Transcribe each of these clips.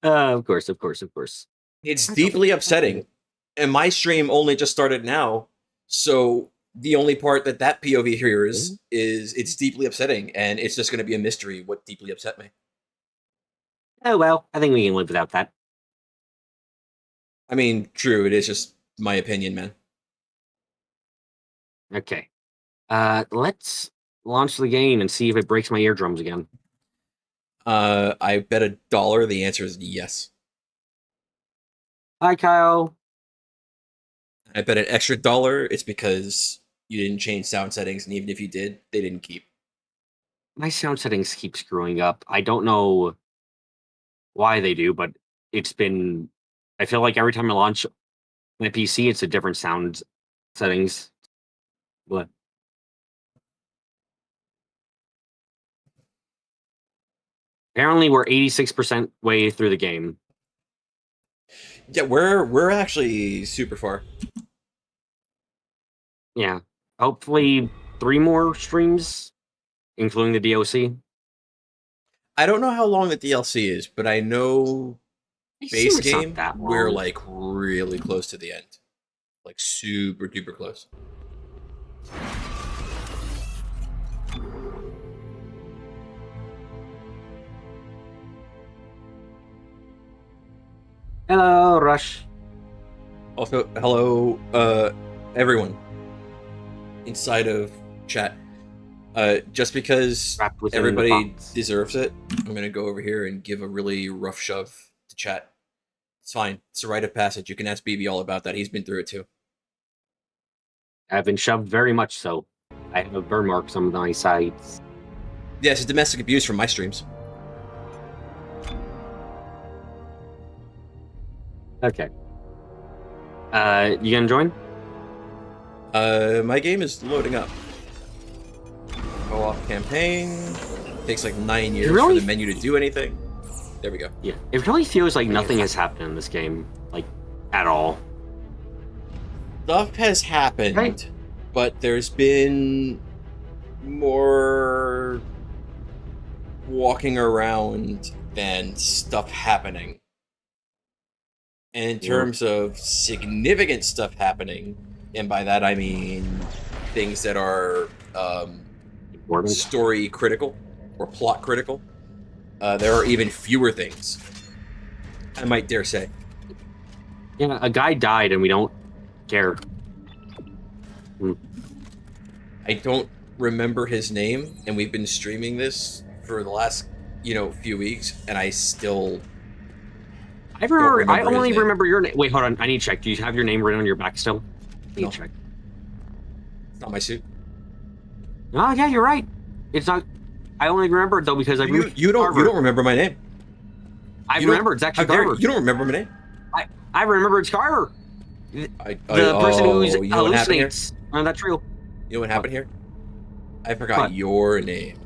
Of course, of course, of course. It's deeply upsetting. And my stream only just started now, so the only part that POV hears is it's deeply upsetting, and it's just going to be a mystery what deeply upset me. Oh well, I think we can live without that. I mean, true, it is just my opinion, man. Okay. Let's launch the game and see if it breaks my eardrums again. I bet $1 the answer is yes. Hi, Kyle. I bet an extra $1 it's because you didn't change sound settings, and even if you did, they didn't keep. My sound settings keep screwing up. I don't know why they do, but it's been... I feel like every time I launch my PC, it's a different sound settings. What? Apparently, we're 86% way through the game. Yeah, we're actually super far. Yeah. Hopefully 3 more streams, including the DLC. I don't know how long the DLC is, but I know base game, we're like really close to the end. Like super duper close. Hello, Rush. Also, hello, everyone inside of chat. Just because everybody deserves it, I'm gonna go over here and give a really rough shove to chat. It's fine. It's a rite of passage. You can ask BB all about that. He's been through it too. I've been shoved very much so. I have burn marks on my sides. Yes, it's domestic abuse from my streams. Okay. You gonna join? My game is loading up. Co-op campaign. Takes like 9 years for the menu to do anything. There we go. Yeah, it really feels like nothing has happened in this game, like, at all. Stuff has happened, right? But there's been more walking around than stuff happening. And in terms of significant stuff happening, and by that I mean things that are story critical or plot critical, there are even fewer things, I might dare say. Yeah, a guy died and we don't care. I don't remember his name, and we've been streaming this for the last, few weeks, and I still... I only remember your name. Wait, hold on. I need to check. Do you have your name written on your back still? I need to check. It's not my suit. Oh, yeah, you're right. It's not... I only remember it, though, because you don't remember my name. I remember. It's actually Carver. You don't remember my name? I remember it's Carver. The person who's hallucinates on that trail. You know what happened here? I forgot your name.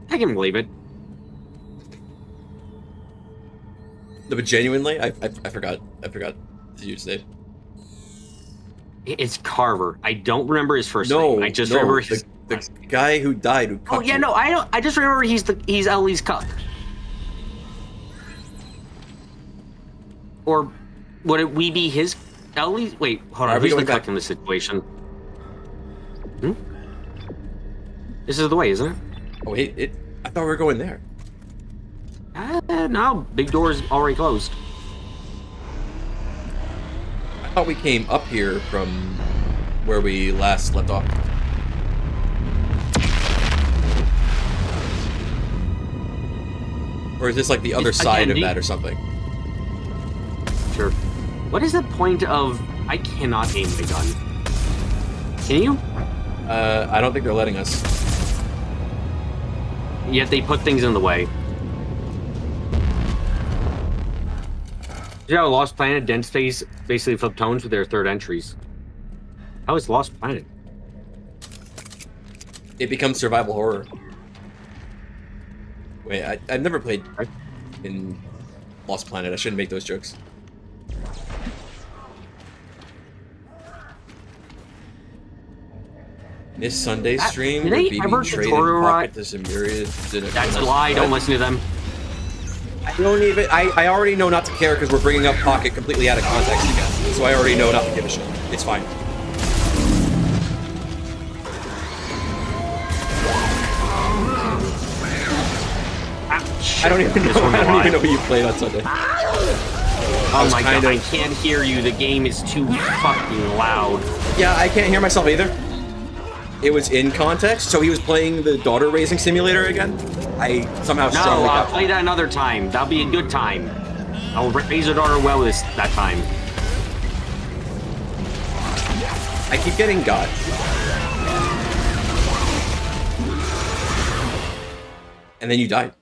I can believe it. No, but genuinely, I forgot the dude's name. It's Carver. I don't remember his first name. I just remember the guy who died. Who oh yeah, no, I don't. I just remember he's Ellie's cuck. Or would we be his Ellie's? Wait, hold on. Who's the cuck in this situation? This is the way, isn't it? Oh wait, I thought we were going there. No, big door is already closed. I thought we came up here from where we last left off. Or is this like the other side of that or something? Sure. What is the point of... I cannot aim the gun. Can you? I don't think they're letting us. Yet they put things in the way. Yeah, Lost Planet, Dead Space basically flip tones with their third entries. How is Lost Planet? It becomes survival horror. Wait, I've never played in Lost Planet. I shouldn't make those jokes. This Sunday stream where BB traded pocket to some myriad... That's a lie, don't listen to them. don't even. I already know not to care because we're bringing up Pocket completely out of context again. So I already know not to give a shit. It's fine. I don't even know who you played on Sunday. Oh my god, I can't hear you. The game is too fucking loud. Yeah, I can't hear myself either. It was in context, so he was playing the daughter raising simulator again. I somehow strongly. No, I'll play that another time. That'll be a good time. I'll raise a daughter well that time. I keep getting got. And then you died.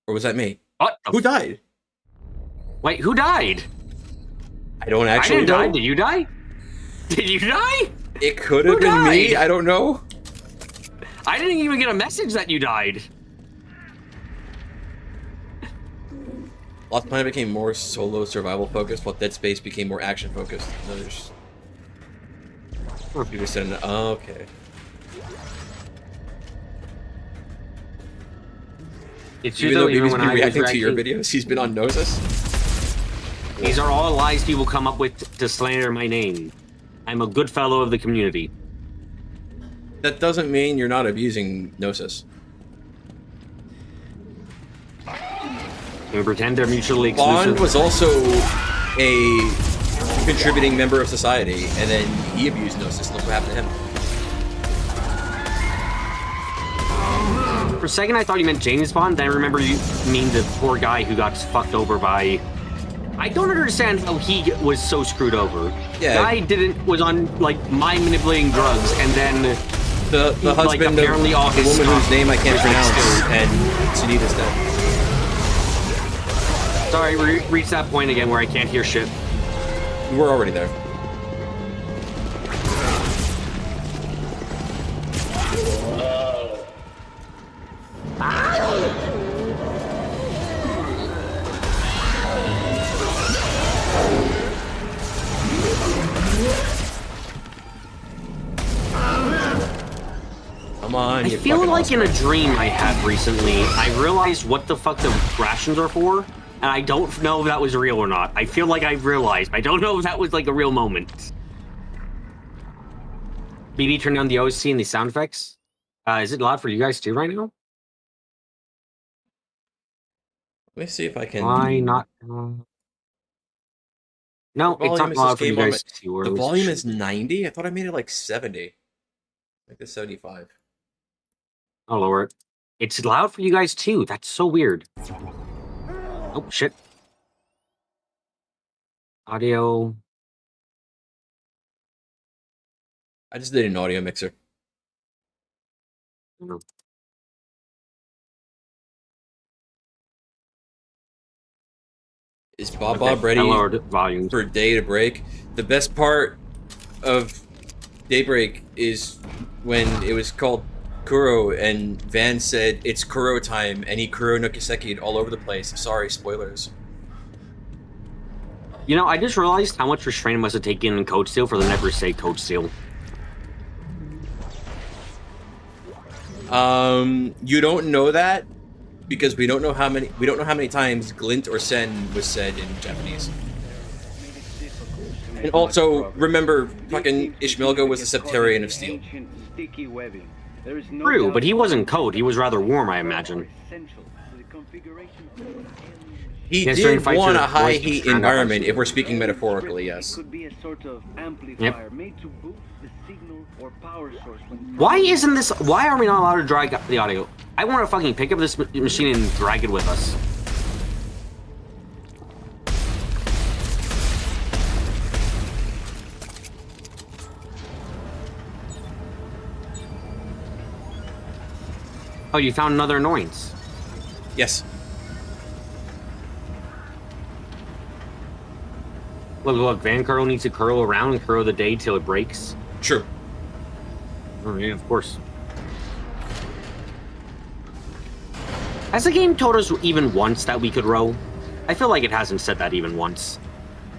Or was that me? What? Who died? Wait, who died? I don't actually know. I didn't die. Did you die? Did you die? It could have been me. I don't know. I didn't even get a message that you died. Lost Planet became more solo survival focused, while Dead Space became more action focused. Others. People said, oh, okay. It's true even though, though he's when been I reacting to your videos, he's been on Gnosis. These are all lies people come up with to slander my name. I'm a good fellow of the community. That doesn't mean you're not abusing Gnosis. We pretend they're mutually exclusive. Bond was also a contributing member of society, and then he abused Gnosis. Look what happened to him. For a second, I thought you meant James Bond. Then I remember you mean the poor guy who got fucked over by. I don't understand how he was so screwed over. Yeah. Guy was on like mind manipulating drugs, and then the husband like, apparently of the woman whose name I can't pronounce, and Sunita's dead. Sorry, we reached that point again where I can't hear shit. We're already there. Come on, I feel like in a dream I had recently, I realized what the fuck the rations are for, and I don't know if that was real or not. I feel like I realized. I don't know if that was like a real moment. BB, turn down the OC and the sound effects. Is it loud for you guys too right now? Let me see if I can. Why not? No, it's not loud for you guys too. The volume is 90? I thought I made it like 70. Like the 75. I'll lower it. It's loud for you guys too. That's so weird. Oh, shit. Audio. I just did an audio mixer. No. Is Bob ready for day to break? The best part of Daybreak is when it was called Kuro and Van said it's Kuro time and he Kuro no Kiseki'd all over the place. Sorry, spoilers. You know, I just realized how much restraint must have taken in Code Steel for them never say Code Steel. You don't know that because we don't know how many times Glint or Sen was said in Japanese. And also, remember, fucking Ishmaelgo was a Septarian of Steel. True, but he wasn't Code. He was rather warm, I imagine. He did want a high heat environment, if we're speaking metaphorically, yes. Yep. Why isn't this... Why are we not allowed to drag the audio? I want to fucking pick up this machine and drag it with us. Oh, you found another annoyance. Yes. Look, Van Curl needs to curl around and curl the day till it breaks. True. Oh, yeah, of course. Has the game told us even once that we could row? I feel like it hasn't said that even once.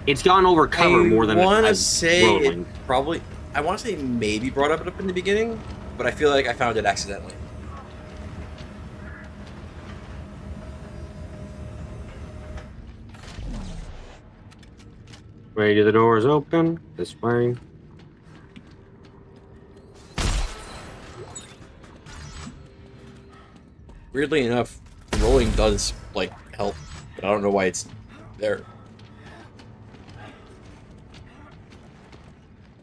It's gone over cover more than it has rolling. I want to say maybe brought up in the beginning, but I feel like I found it accidentally. Way to the doors open. This way. Weirdly enough, rolling does, like, help, but I don't know why it's there.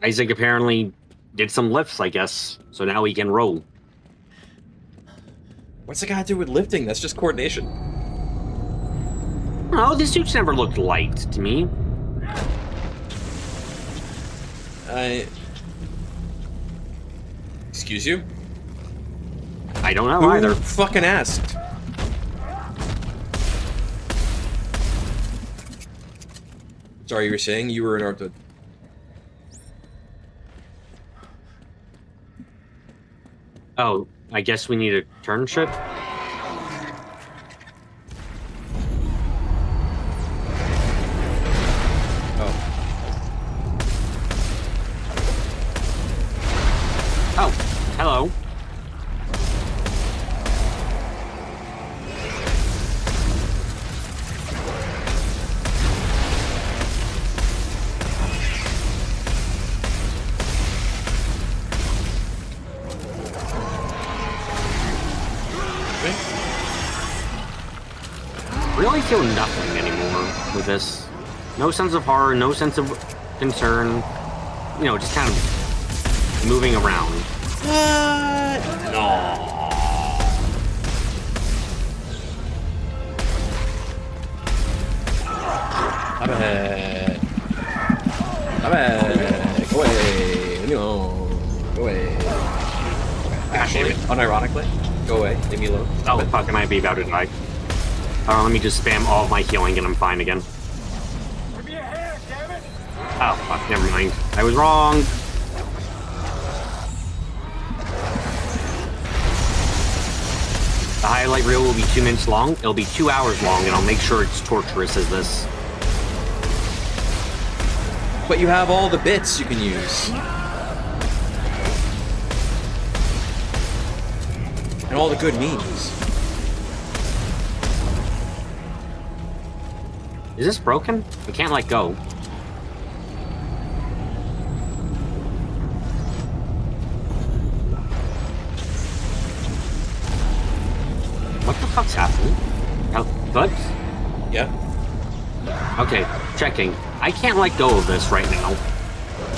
Isaac apparently did some lifts, I guess, so now he can roll. What's it got to do with lifting? That's just coordination. Oh, the suits never looked light to me. Excuse you? I don't know Who either. fucking asked? Sorry, you were saying you were interrupted. Oh, I guess we need to turn shit? Oh, hello. Really feel nothing anymore with this. No sense of horror, no sense of concern. You know, just kind of moving around. No. I'm ahead. I'm ahead. Go away. Leave me alone. Go away. Actually, unironically, go away. Leave me alone. Oh, fuck, I might be about to die. Let me just spam all of my healing and I'm fine again. Give me a hand, damn it! Oh, fuck, never mind. I was wrong. The highlight reel will be 2 minutes long. It'll be 2 hours long, and I'll make sure it's torturous as this. But you have all the bits you can use. And all the good memes. Is this broken? I can't let go. What the fuck's happening? Oh, clips? Yeah. Okay, checking. I can't let go of this right now.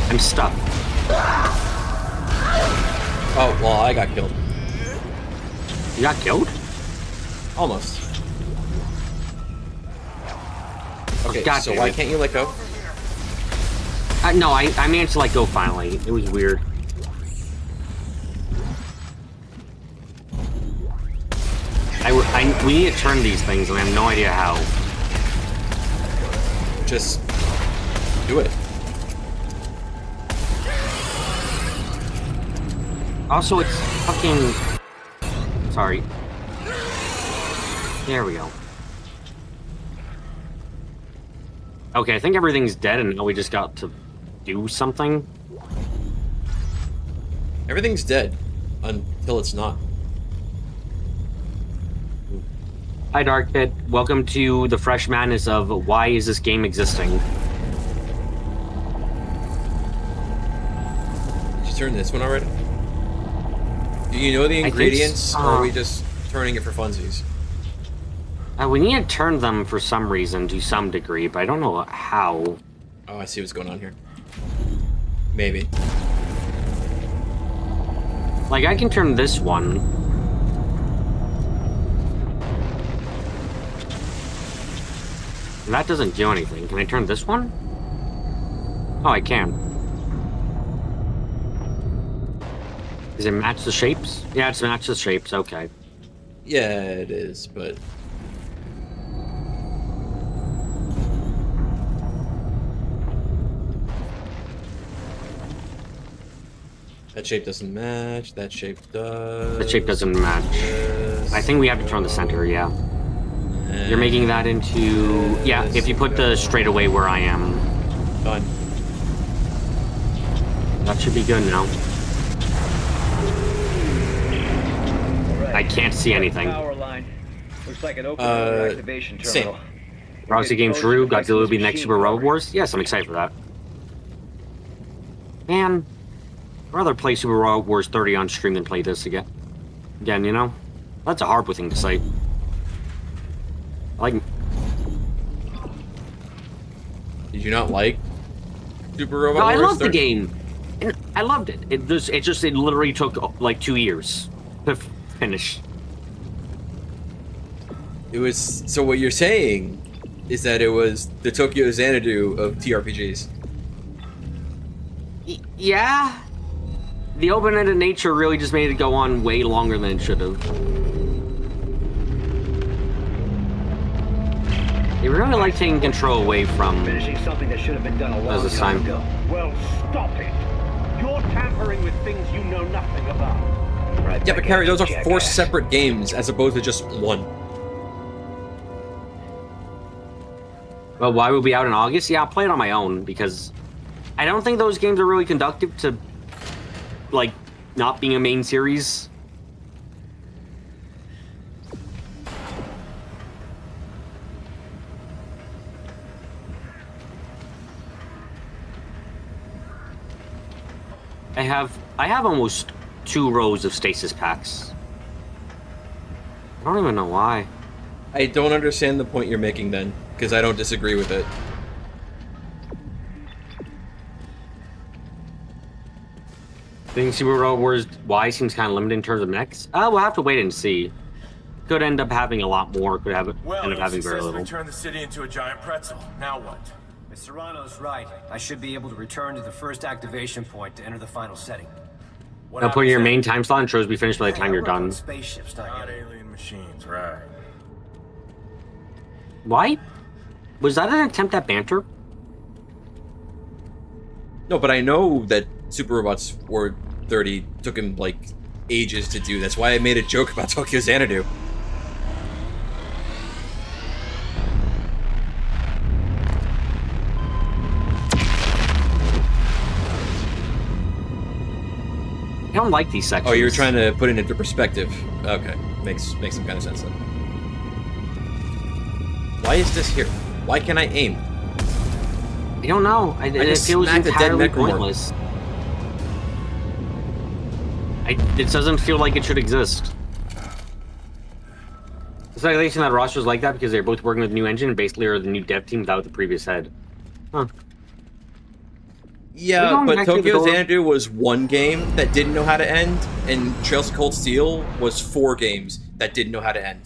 I'm stuck. Oh, well, I got killed. You got killed? Almost. Okay, God so damn why it. can't you let go? No, I managed to let go finally. It was weird. We need to turn these things, and I have no idea how. Just do it. Also, it's fucking... Sorry. There we go. Okay, I think everything's dead, and now we just got to do something. Everything's dead until it's not. Hi, Dark Pit. Welcome to the fresh madness of why is this game existing? Did you turn this one already? Do you know the ingredients, or are we just turning it for funsies? We need to turn them for some reason, to some degree, but I don't know how. Oh, I see what's going on here. Maybe. Like, I can turn this one. And that doesn't do anything. Can I turn this one? Oh, I can. Does it match the shapes? Yeah, it's match the shapes, okay. Yeah, it is, but... That shape doesn't match, that shape does... The shape doesn't match. Yes. I think we have to turn the center, yeah. You're making that into... Yeah, if you put the straight away where I am. Done. That should be good now. Right. I can't see anything. Power line. Looks like an open activation terminal. Same. Roxy Games Shrew, Godzilla will be the next Super Robot Wars. Yes, I'm excited for that. Man, I'd rather play Super Robot Wars 30 on stream than play this again. Again, you know? That's a horrible thing to say. Like... Did you not like Super Robot No, Wars? I loved the game. I loved it. It literally took like 2 years to finish. It was, so what you're saying is that it was the Tokyo Xanadu of TRPGs. Yeah. The open-ended nature really just made it go on way longer than it should have. They really like taking control away from... Finishing something that should have been done a long time ago. Well, stop it. You're tampering with things you know nothing about. Right, Yeah, but Carrie, those are jackass. 4 separate games as opposed to just one. Well, why would be out in August? Yeah, I'll play it on my own, because I don't think those games are really conducive to, like, not being a main series. I have almost 2 rows of stasis packs. I don't even know why. I don't understand the point you're making then, because I don't disagree with it. I think Super Robot Wars Y seems kind of limited in terms of mechs. We'll have to wait and see. Could end up having a lot more. Could have end up having very little. Turn the city into a giant pretzel. Now what? If Serrano's right, I should be able to return to the first activation point to enter the final setting. Now put in your main time slot and shows be finished by the time you're done. Spaceships, Not alien machines, right? Why? Was that an attempt at banter? No, but I know that Super Robots War 30 took him, like, ages to do. That's why I made a joke about Tokyo Xanadu. I don't like these sections. Oh, you're trying to put it into perspective. Okay, makes some kind of sense then. Why is this here? Why can't I aim? I don't know. It just feels smacked a dead entirely Necromorph. pointless. It doesn't feel like it should exist. The speculation that roster's like that because they're both working with the new engine and basically are the new dev team without the previous head. Huh. Yeah, but Tokyo Xanadu was 1 game that didn't know how to end, and Trails of Cold Steel was 4 games that didn't know how to end.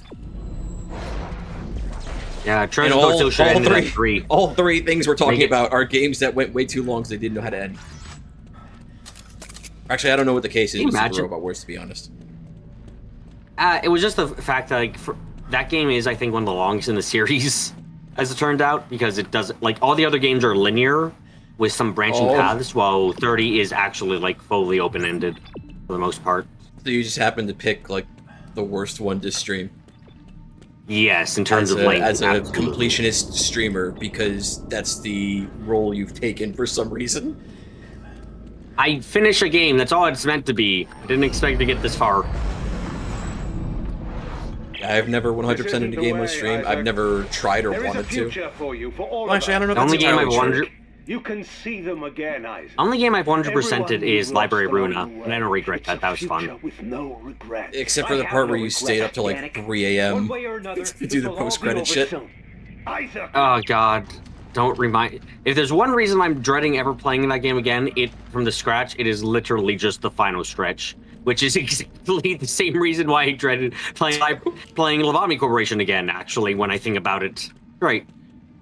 Yeah, Trails of Cold Steel should have ended at 3. All 3 things we're talking about are games that went way too long because they didn't know how to end. Actually, I don't know what the case is with Super Robot Wars, to be honest. It was just the fact that, like, that game is, I think, one of the longest in the series, as it turned out, because it doesn't, like, all the other games are linear with some branching paths, while 30 is actually, like, fully open-ended for the most part. So you just happened to pick, like, the worst one to stream. Yes, in terms of length. As a completionist streamer, because that's the role you've taken for some reason. I finish a game, that's all it's meant to be. I didn't expect to get this far. I've never 100%ed a game on stream. I've never tried or wanted to. Well, actually, I don't know if that's entirely true. You can see them again, Isaac. Only game I've 100%ed is Library Runa, and I don't regret that. That was fun. With no regret. Except for the part where you stayed up till like 3 a.m. to do the post-credit shit. Oh god. Don't remind... If there's one reason I'm dreading ever playing that game again, from the scratch, it is literally just the final stretch. Which is exactly the same reason why I dreaded playing Lobotomy Corporation again, actually, when I think about it. Right.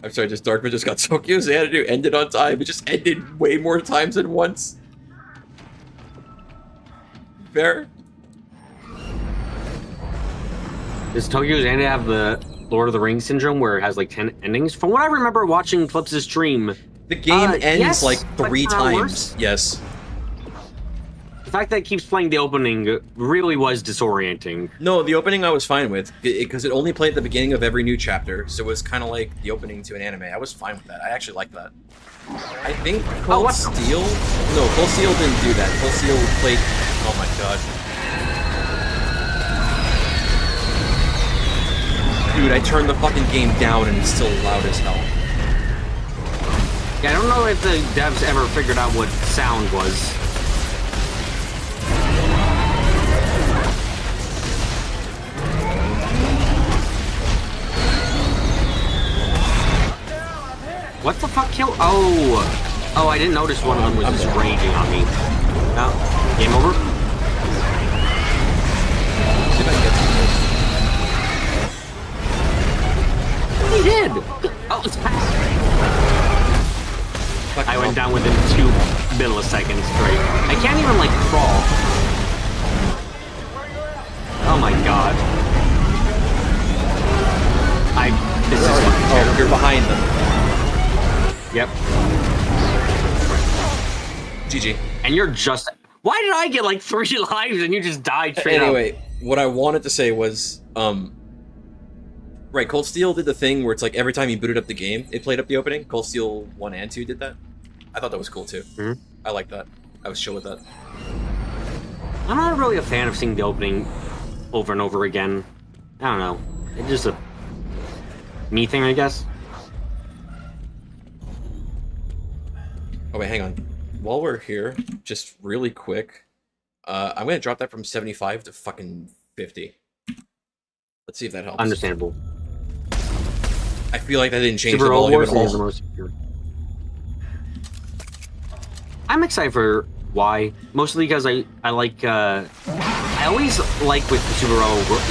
I'm sorry, Darkman just got Tokyo Xanadu ended on time. It just ended way more times than once. Fair? Does Tokyo Xanadu have the Lord of the Rings syndrome where it has like 10 endings? From what I remember watching Clips' stream... The game ends yes, like 3 times. Worse. Yes. The fact that it keeps playing the opening really was disorienting. No, the opening I was fine with, because it only played at the beginning of every new chapter, so it was kind of like the opening to an anime. I was fine with that. I actually liked that. I think Cold Steel... No, Cold Steel didn't do that. Cold Steel played... Oh my god. Dude, I turned the fucking game down and it's still loud as hell. Yeah, I don't know if the devs ever figured out what sound was. What the fuck killed? Oh, I didn't notice one of them was just raging on me. No, game over. See if I can get He did. Oh, I went down within 2 milliseconds straight. I can't even like crawl. Oh my god. This is oh, you're behind them. Yep. GG. And you're just... Why did I get like 3 lives and you just died straight Anyway, what I wanted to say was, right, Cold Steel did the thing where it's like every time you booted up the game, it played up the opening. Cold Steel 1 and 2 did that. I thought that was cool too. Mm-hmm. I like that. I was chill with that. I'm not really a fan of seeing the opening over and over again. I don't know. It's just a me thing, I guess. Oh wait, hang on. While we're here, just really quick, I'm gonna drop that from 75 to fucking 50. Let's see if that helps. Understandable. I feel like that didn't change Super the volume at all. the most secure. I'm excited for why, mostly because I like I always like with the Super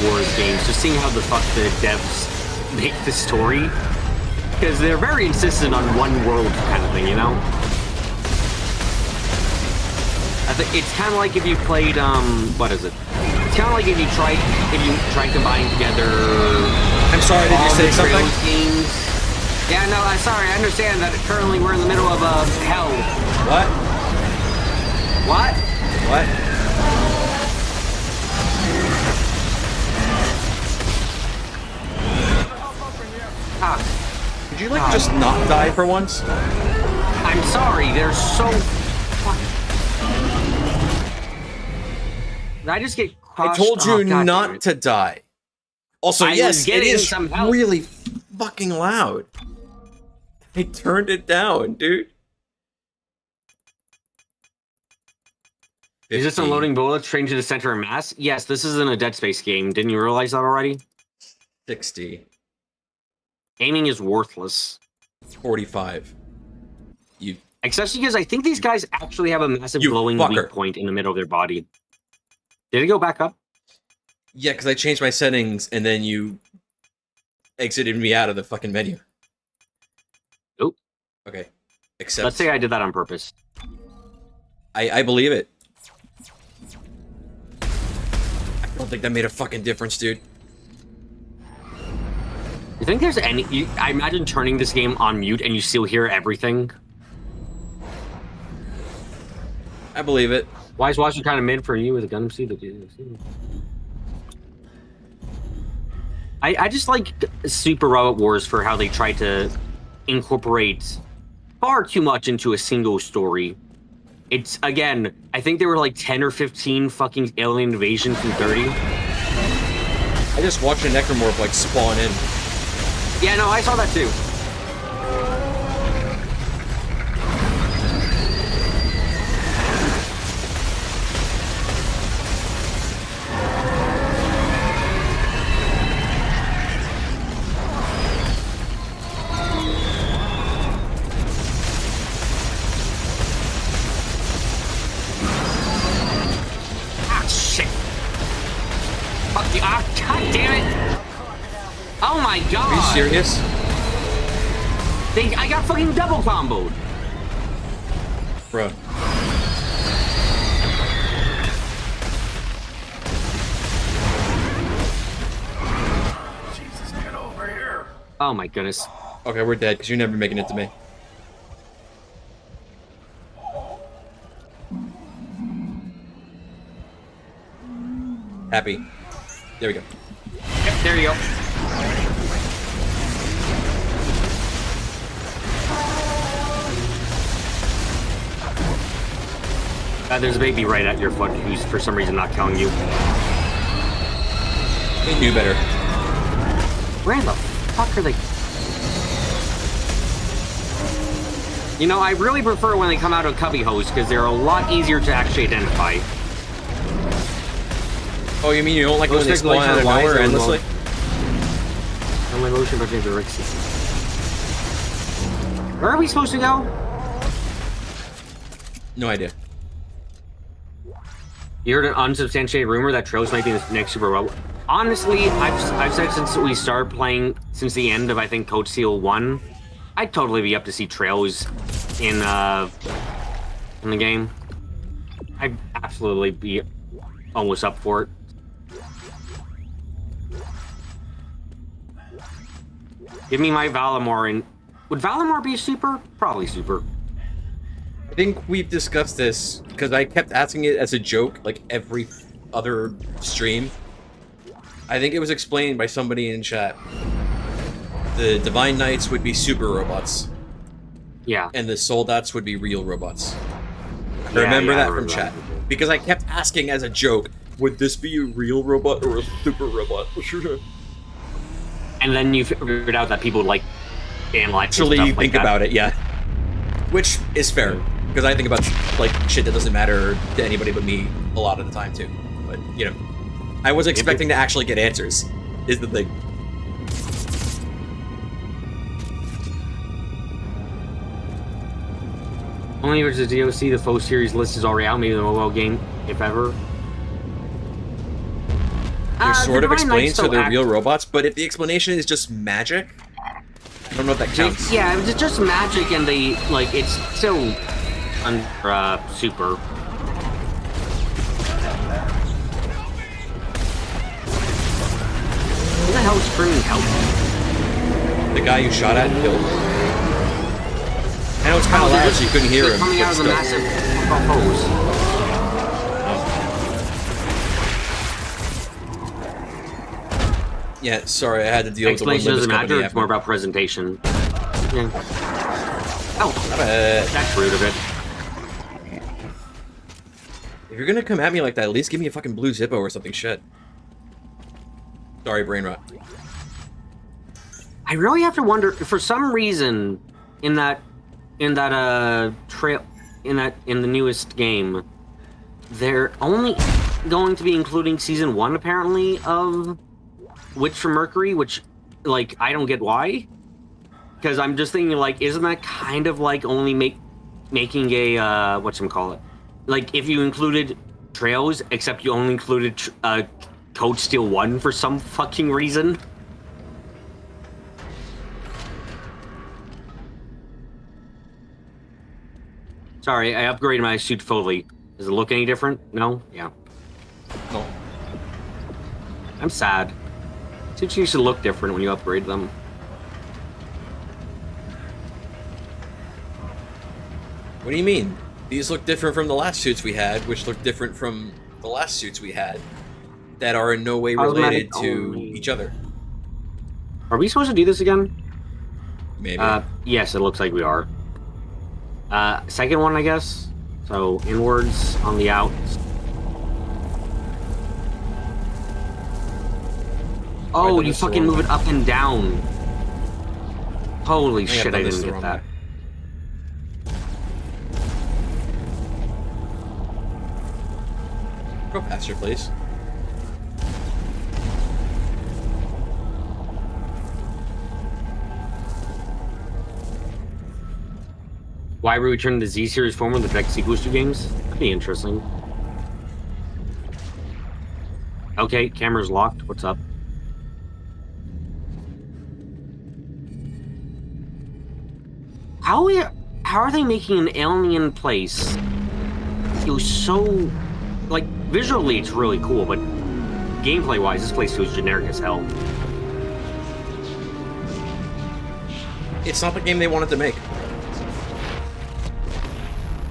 Wars games just seeing how the fuck the devs make the story, because they're very insistent on one world kind of thing, you know. I think it's kind of like if you played what is it? It's kind of like if you tried combining together. I'm sorry, did you say something? Games. Yeah, no, I'm sorry. I understand that currently we're in the middle of hell. What? What? What? Ah. Could you like just not die for once? I'm sorry. They're so. Did I just get crushed? I told you not to die. Also, yes, it is really fucking loud. I turned it down, dude. Is this unloading bullets trained to the center of mass? Yes, this isn't a Dead Space game. Didn't you realize that already? 60. Aiming is worthless. 45. You. Especially because I think these guys actually have a massive glowing weak point in the middle of their body. Did it go back up? Yeah, because I changed my settings and then you exited me out of the fucking menu. Nope. Okay. Except. Let's say I did that on purpose. I believe it. I don't think that made a fucking difference, dude. You think there's any... I imagine turning this game on mute and you still hear everything. I believe it. Why is Watcher kind of mid for you with a gun? See the... I just like Super Robot Wars for how they try to incorporate far too much into a single story. It's, again, I think there were like 10 or 15 fucking alien invasions in 30. I just watched a necromorph like spawn in. Yeah, no, I saw that too. God damn it! Oh my god! Are you serious? I got fucking double comboed! Bro. Jesus, get over here! Oh my goodness. Okay, we're dead, because you're never making it to me. Happy. There we go. Yep, there you go. There's a baby right at your foot who's for some reason not killing you. He knew better. Where the fuck are they? You know, I really prefer when they come out of cubby hose because they're a lot easier to actually identify. Oh, you mean you don't like when they spawn out of nowhere endlessly? My motion, but where are we supposed to go? No idea. You heard an unsubstantiated rumor that Trails might be the next Super Robot. Honestly, I've said since we started playing, since the end of, I think, Code Seal 1, I'd totally be up to see Trails in the game. I'd absolutely be almost up for it. Give me my Valimar, and would Valimar be super? Probably super. I think we've discussed this because I kept asking it as a joke, like every other stream. I think it was explained by somebody in chat. The Divine Knights would be super robots. Yeah. And the Soldats would be real robots. I remember that from chat. Because I kept asking as a joke, would this be a real robot or a super robot? And then you figured out that people like analyze actually stuff think like that. About it, yeah. Which is fair, because I think about like shit that doesn't matter to anybody but me a lot of the time too. But you know, I was expecting to actually get answers. Is the thing. Only if it's a DOC, the full series list is already out. Maybe the mobile game, if ever. They're sort of explained so they're real robots, but if the explanation is just magic, I don't know if that counts. Yeah, if it's just magic and they, like, it's still super. Who the hell is screaming help? The guy you shot at and killed. I know it's kind of loud, so you couldn't hear him. Coming out of the massive hose. Yeah, sorry, I had to deal with the one explanation doesn't matter, it's after. more about presentation. Yeah. Oh, Not bad. that's rude of it. If you're gonna come at me like that, at least give me a fucking blue Zippo or something shit. Sorry, brain rot. I really have to wonder, for some reason, in the newest game, they're only going to be including season 1 apparently of Witch from Mercury, which, like, I don't get why. Because I'm just thinking, like, isn't that kind of like only making a, whatchamacallit? Like, if you included Trails, except you only included Code Steel 1 for some fucking reason? Sorry, I upgraded my suit fully. Does it look any different? No? Yeah. No. I'm sad. Suits used to look different when you upgrade them. What do you mean? These look different from the last suits we had, which look different from the last suits we had, that are in no way related to each other. Are we supposed to do this again? Maybe. Yes, it looks like we are. Second one, I guess. So, inwards on the outs. Oh, you fucking move it up and down. Holy shit, I didn't get that. Go past your place. Why we return to the Z-Series form with the Beck sequels to games? That'd be interesting. Okay, camera's locked. What's up? How are they making an alien place feel so, like, visually it's really cool, but gameplay-wise, this place feels generic as hell. It's not the game they wanted to make.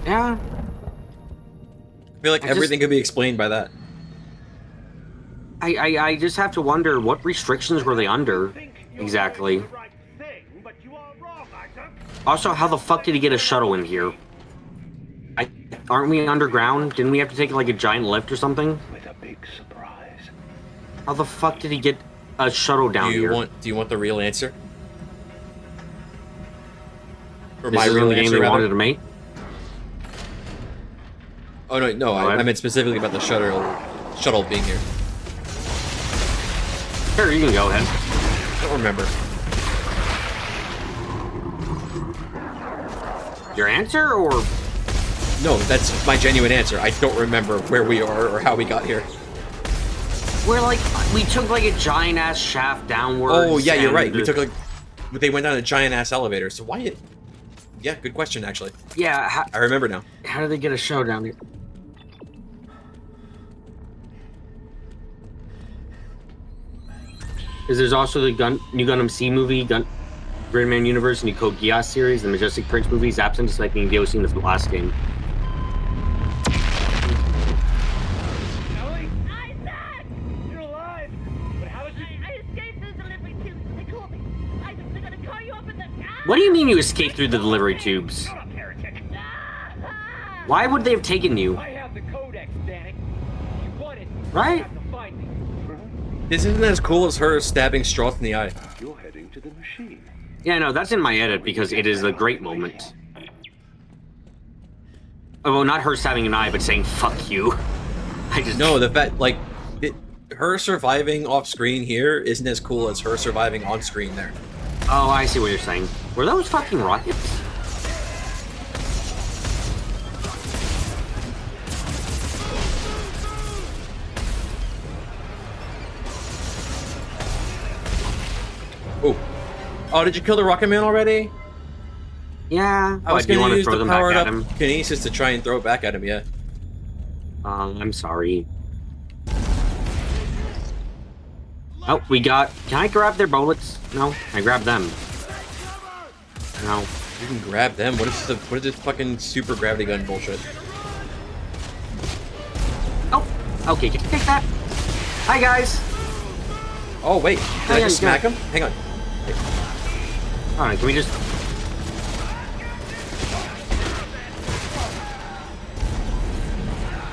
Yeah. I feel like everything could be explained by that. I just have to wonder, what restrictions were they under, exactly? Also, how the fuck did he get a shuttle in here? Aren't we underground? Didn't we have to take, like, a giant lift or something? With a big surprise. How the fuck did he get a shuttle down here. Do you want the real answer? Or This my is real the game answer, they rather? wanted to make? Oh no, I meant specifically about the shuttle being here. Sure, you can go ahead. I don't remember. Your answer, or No, that's my genuine answer. I don't remember where we are or how we got here. we took like a giant ass shaft downwards. Oh yeah, you're right. We and- took they went down a giant ass elevator. So why? Yeah, good question actually. Yeah, I remember now. how did they get a show down here? Because there's also the new Gundam C movie, Gridman Universe, new Code Geass series, the Majestic Prince movies, absent expecting DLC in the last game. Ellie? Isaac! You're alive! But how did you... I escaped the delivery tubes. They called me. Isaac, they're gonna call you up in the... What do you mean you escaped through the delivery tubes? Shut up, heretic! Why would they have taken you? I have the codex, Danik. If you want it, Right? you have to find me. This isn't as cool as her stabbing Stroth in the eye. You're heading to the machine. Yeah, no, that's in my edit because it is a great moment. Oh, well, not her stabbing an eye, but saying "fuck you." I just No, the fact her surviving off screen here isn't as cool as her surviving on screen there. Oh, I see what you're saying. Were those fucking rockets? Oh, oh, did you kill the Rocket Man already? Yeah. I was do you gonna want to use throw the them back powered at up him? kinesis to try and throw it back at him. Yeah. I'm sorry. Oh, we got... Can I grab their bullets? No, I grabbed them. No. You can grab them. What is this fucking super gravity gun bullshit? Oh, okay, can you take that? Hi, guys. Oh wait, did I yeah, just yeah. smack him? Hang on. Alright, can we just...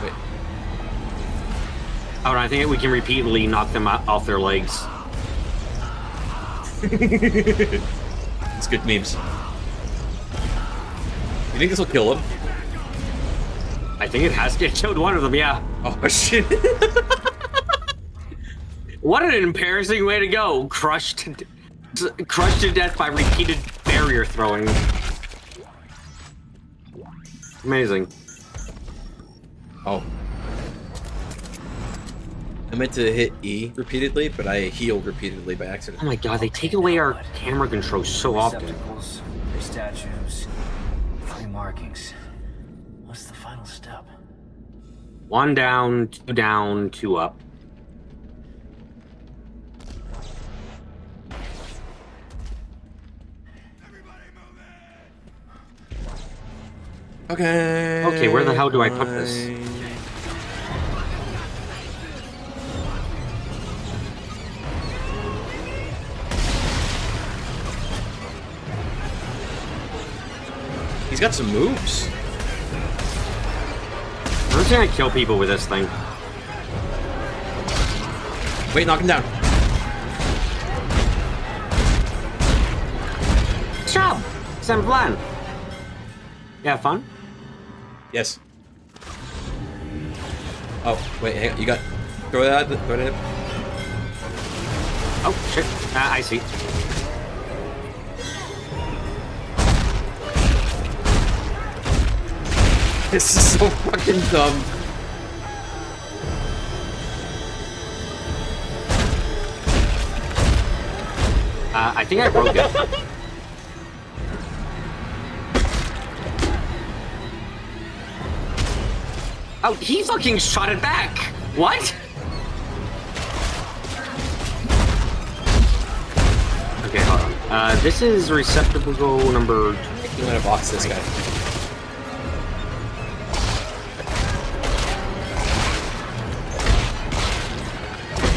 Wait. Oh, I think we can repeatedly knock them off their legs. It's good memes. You think this will kill him? I think it has to killed one of them, yeah. Oh shit. What an embarrassing way to go. Crushed to death by repeated barrier throwing. Amazing. Oh. I meant to hit E repeatedly, but I healed repeatedly by accident. Oh my god, they take away our camera control so often. Receptacles, three statues, three markings. What's the final step? 1 down, 2 up. Okay. Okay, where the hell do I put this? He's got some moves. I'm just gonna kill people with this thing. Wait, knock him down. Good job! Same plan. Yeah, fun? Yes. Oh, wait, hang on. You got... Throw that at him. Oh, shit. I see. This is so fucking dumb. I think I broke it. Oh, he fucking shot it back! What? Okay, hold on. This is receptacle number... I'm gonna box this guy.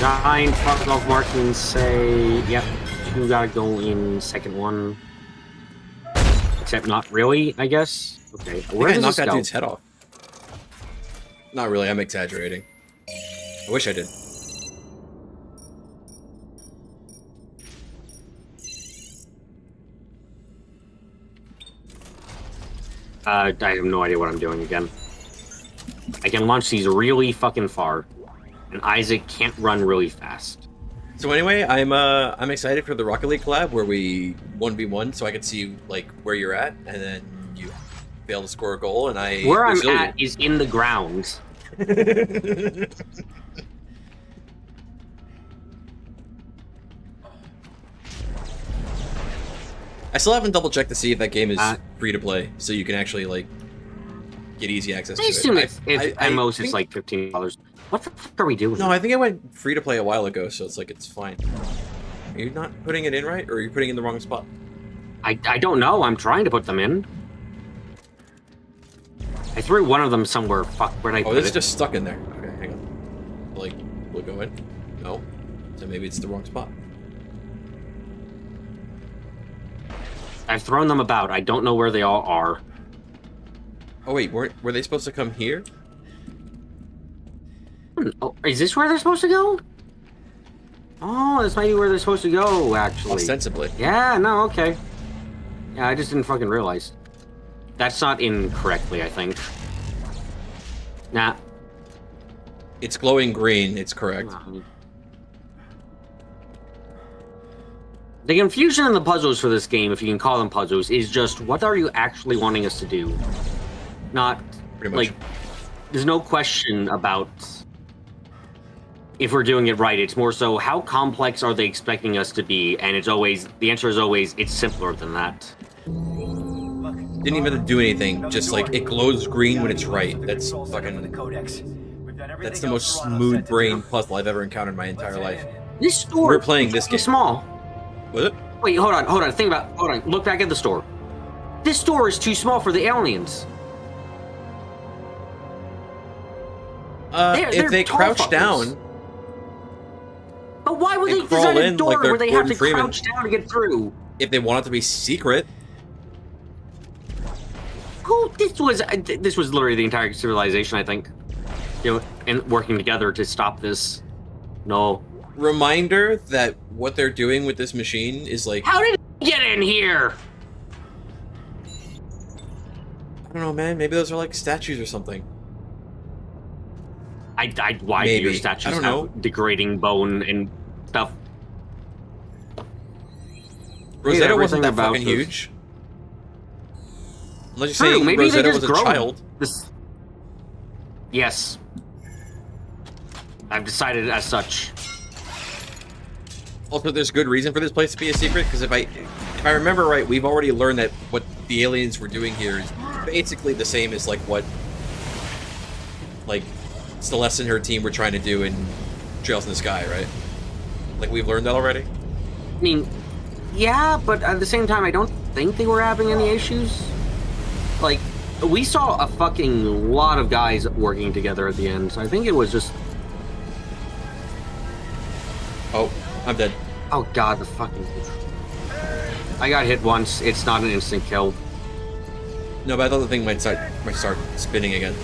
Nine fuck off markings say... Yep, 2 gotta go in second one. Except not really, I guess. Okay, where I does knocked this that go? dude's head off. Not really, I'm exaggerating. I wish I did. I have no idea what I'm doing again. I can launch these really fucking far, and Isaac can't run really fast. So anyway, I'm excited for the Rocket League collab where we 1v1, so I can see like where you're at, and then you fail to score a goal, and I where I'm at is in the ground. I still haven't double checked to see if that game is free to play, so you can actually like get easy access to it. I assume at most it's like $15. What the fuck are we doing? No, I think I went free to play a while ago, so it's fine. Are you not putting it in right, or are you putting it in the wrong spot? I don't know. I'm trying to put them in. I threw one of them somewhere. Fuck, where'd I put it? Oh, it's just stuck in there. Okay, hang on. Like, will it go in? No. So maybe it's the wrong spot. I've thrown them about. I don't know where they all are. Oh wait, were they supposed to come here? Oh, is this where they're supposed to go? Oh, this might be where they're supposed to go, actually. Ostensibly. Yeah, no, okay. Yeah, I just didn't fucking realize. That's not in correctly, I think. Nah. It's glowing green, it's correct. The confusion in the puzzles for this game, if you can call them puzzles, is just what are you actually wanting us to do? Not, pretty much. Like, there's no question about if we're doing it right. It's more so, how complex are they expecting us to be? And it's always, the answer is always, it's simpler than that. Didn't even have to do anything, just like, it glows green when it's right. That's fucking, that's the most smooth brain puzzle I've ever encountered in my entire life. This store We're playing this game. is small. What? Wait, hold on, hold on, look back at the store. This store is too small for the aliens. If they crouch down... But why would they crawl design a in door like they're where they have Gordon to Freeman? crouch down to get through? If they want it to be secret... This was literally the entire civilization, I think. You know, and working together to stop this. No. Reminder that what they're doing with this machine is like... How did it get in here? I don't know, man. Maybe those are like statues or something. Why Maybe. do your statues I don't have know. degrading bone and stuff? Rosetta wasn't that about fucking this. huge. Unless you're True, saying maybe Rosetta they was just a grow child. this. Yes. I've decided as such. Also, there's good reason for this place to be a secret, because if I remember right, we've already learned that what the aliens were doing here is basically the same as like what like Celeste and her team were trying to do in Trails in the Sky, right? Like we've learned that already? I mean, yeah, but at the same time, I don't think they were having any issues. Like, we saw a fucking lot of guys working together at the end, so I think it was just... Oh, I'm dead. Oh god, the fucking... I got hit once. It's not an instant kill. No, but I thought the thing might start spinning again.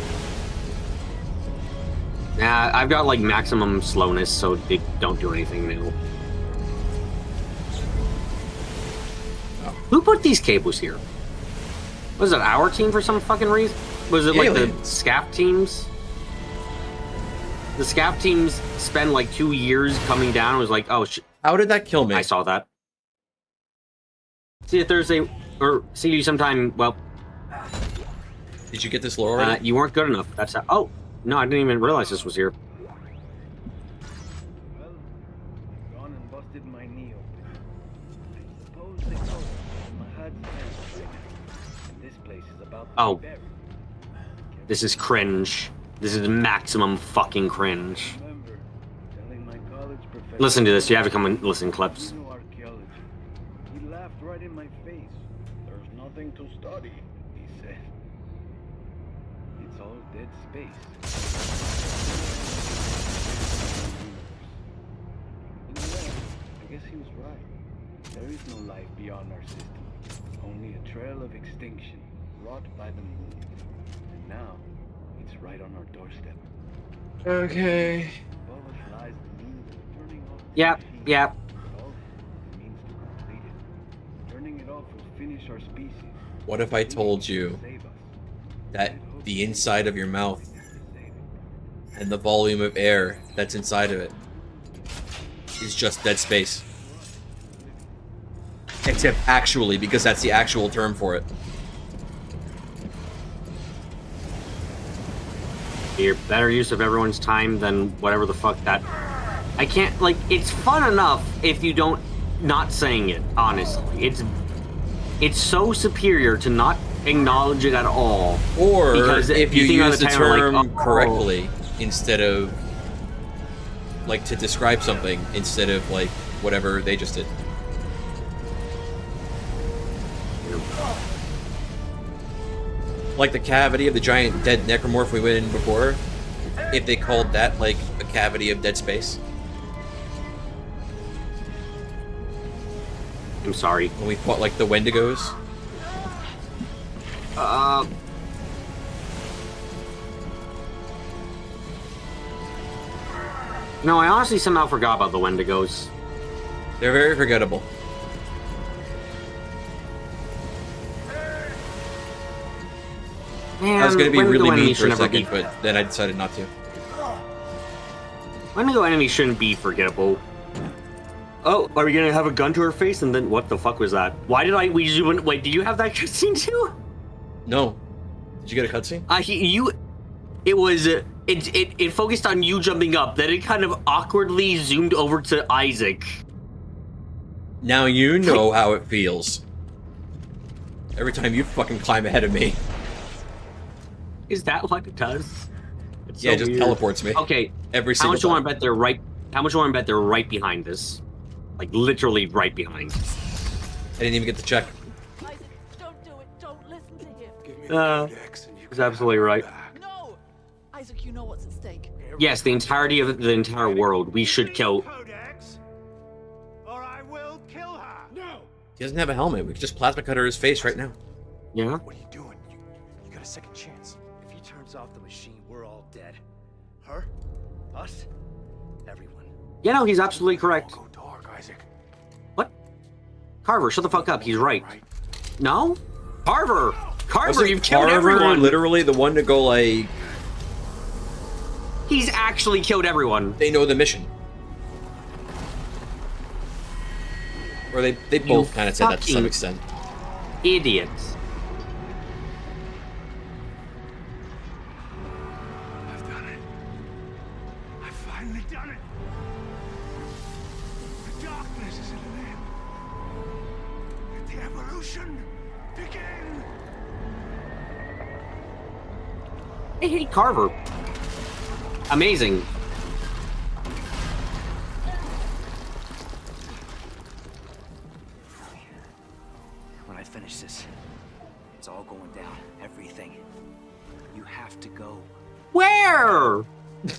Nah, I've got, like, maximum slowness, so they don't do anything new. Oh. Who put these cables here? Was it our team for some fucking reason? Was it, like, the SCAF teams? The SCAF teams spend, like, 2 years coming down and was like, oh, How did that kill me? I saw that. See you Thursday, or see you sometime, well... Did you get this lore already? You weren't good enough. That's how... Oh! No, I didn't even realize this was here. Well, gone and busted my knee open. I suppose they call it my heart's bent. And this place is about to be buried. This is cringe. This is maximum fucking cringe. Remember telling my college professor... Listen to this. You have to come and listen, Clips. You know archaeology. He laughed right in my face. There's nothing to study, he said. It's all dead space. In a way, I guess he was right. There is no life beyond our system. Only a trail of extinction wrought by the moon. And now, it's right on our doorstep. Okay. Above us lies the means of turning off the Yep, machine. yep. But also the means to complete it. Turning it off will finish our species. What if I told you Save us. that the inside of your mouth and the volume of air that's inside of it is just dead space. Except actually, because that's the actual term for it. Your better use of everyone's time than whatever the fuck that... I can't, like, it's fun enough if you don't... not saying it, honestly. It's so superior to not acknowledge it at all. Or because if you use the term like, correctly instead of, like, to describe something instead of, like, whatever they just did. Like the cavity of the giant dead necromorph we went in before, if they called that, like, a cavity of dead space. I'm sorry. When we fought, like, the Wendigos. No, I honestly somehow forgot about the Wendigos. They're very forgettable. Man, I was gonna be really mean for a never second, but then I decided not to. Wendigo enemies shouldn't be forgettable. Oh, are we gonna have a gun to her face? And then what the fuck was that? Why did we just wait? Do you have that cutscene too? No. Did you get a cutscene? It focused on you jumping up. Then it kind of awkwardly zoomed over to Isaac. Now you know how it feels. Every time you fucking climb ahead of me. Is that what it does? It's Yeah, so it just weird. teleports me. Okay. Every How single much do you want time. to bet they're right? How much do you want to bet they're right behind this? Like literally right behind. I didn't even get to check. Isaac, don't do it. Don't listen to him. He's absolutely right. No! Isaac, you know what's at stake. Yes, the entirety of the entire world. We should kill. Codex, or I will kill her. No. He doesn't have a helmet. We could just plasma cutter his face right now. Yeah. What are you doing? You got a second chance. If he turns off the machine, we're all dead. Her? Us? Everyone. Yeah, no, he's absolutely correct. Go dark, Isaac. What? Carver, shut the fuck up. He's right. No? Carver! Carver, you've killed Carver everyone! literally the one to go like... He's actually killed everyone. They know the mission. Or they both kind of said that to some fucking extent. Idiots. I've done it. I've finally done it. The darkness is at an end. Let the evolution begin. I hate Carver. Amazing. When I finish this, it's all going down. Everything. You have to go. Where? You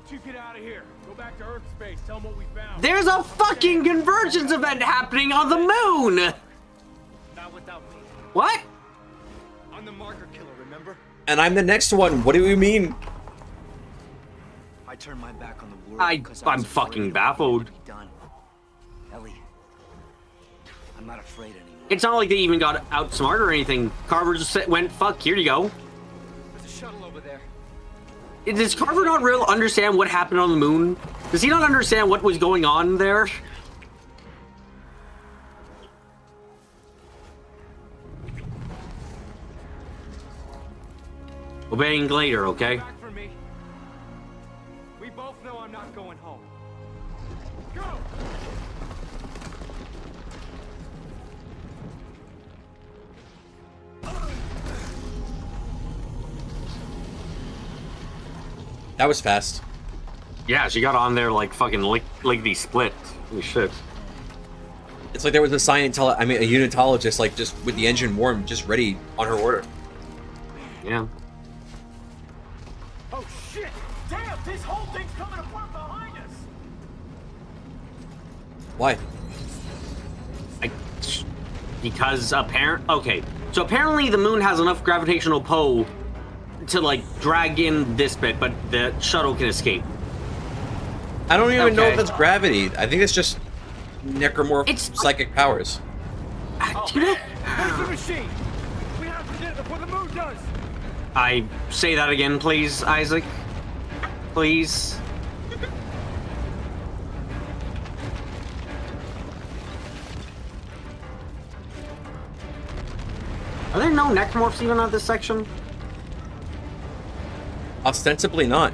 two get out of here. Go back to Earth space. Tell them what we found. There's a fucking convergence event happening on the moon! Not without me. What? I'm the marker killer, remember? And I'm the next one. What do you mean? I turned my back on the world. I'm because I was fucking afraid of baffled. what would be done. Ellie, I'm not afraid anymore. It's not like they even got outsmarted or anything. Carver just went, fuck, here you go. There's a shuttle over there. Does Carver not really understand what happened on the moon? Does he not understand what was going on there? Obeying later, okay? Back for me. We both know I'm not going home. Go! That was fast. Yeah, she got on there like fucking lickety split. Holy shit. It's like there was a a unitologist, like, just with the engine warm, just ready on her order. Yeah. Oh shit! Damn, this whole thing's coming apart behind us! Why? Because okay. So apparently the moon has enough gravitational pull to like drag in this bit, but the shuttle can escape. I don't even know if Okay. that's gravity. I think it's just necromorph psychic powers. Do you know- Where's the machine? We have to get it before the moon does! I say that again, please, Isaac. Please. Are there no necromorphs even on this section? Ostensibly not.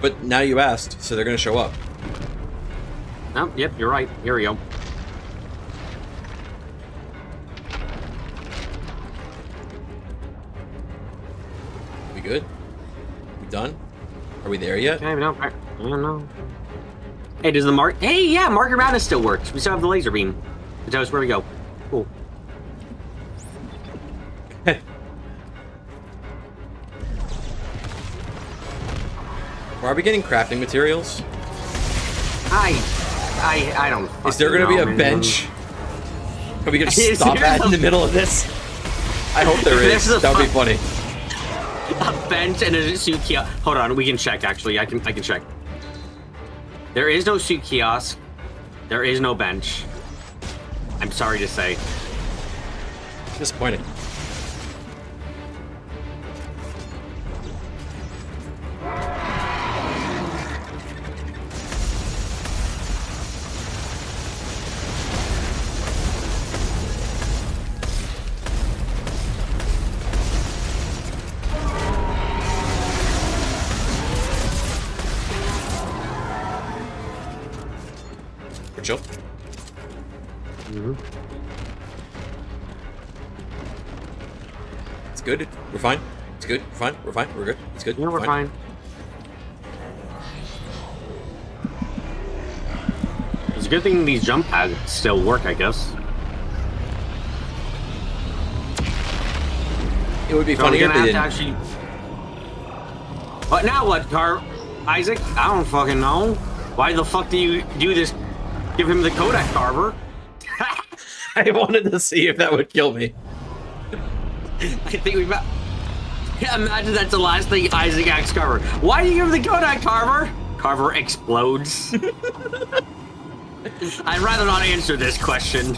But now you asked, so they're going to show up. Oh, yep, you're right. Here we go. We good? We done? Are we there yet? Okay, no, I don't know. Hey, does the mark? Hey, yeah, marker madness still works. We still have the laser beam. It tells us where we go. Cool. Are we getting crafting materials? I don't. Is there gonna be a bench? Are we gonna stop at in the middle of this? I hope there is. That would be funny. A bench and a suit kiosk. Hold on, we can check. Actually, I can check. There is no suit kiosk. There is no bench. I'm sorry to say. Disappointing. Chill. It's good. We're fine. It's good. We're fine. We're fine. We're good. It's good. Yeah, we're fine. It's a good thing these jump pads still work, I guess. It would be funny if they didn't. Actually... But now what, Isaac? I don't fucking know. Why the fuck do you do this? Give him the Kodak carver. I wanted to see if that would kill me. I think we've... Imagine that's the last thing Isaac acts carver. Why do you give him the Kodak carver? Carver explodes. I'd rather not answer this question.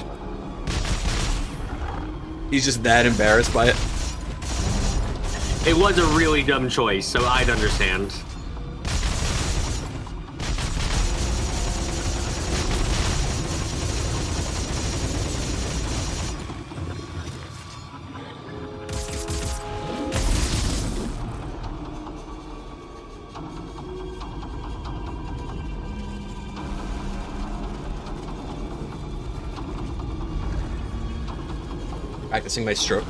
He's just that embarrassed by it. It was a really dumb choice, so I'd understand. Practicing my stroke.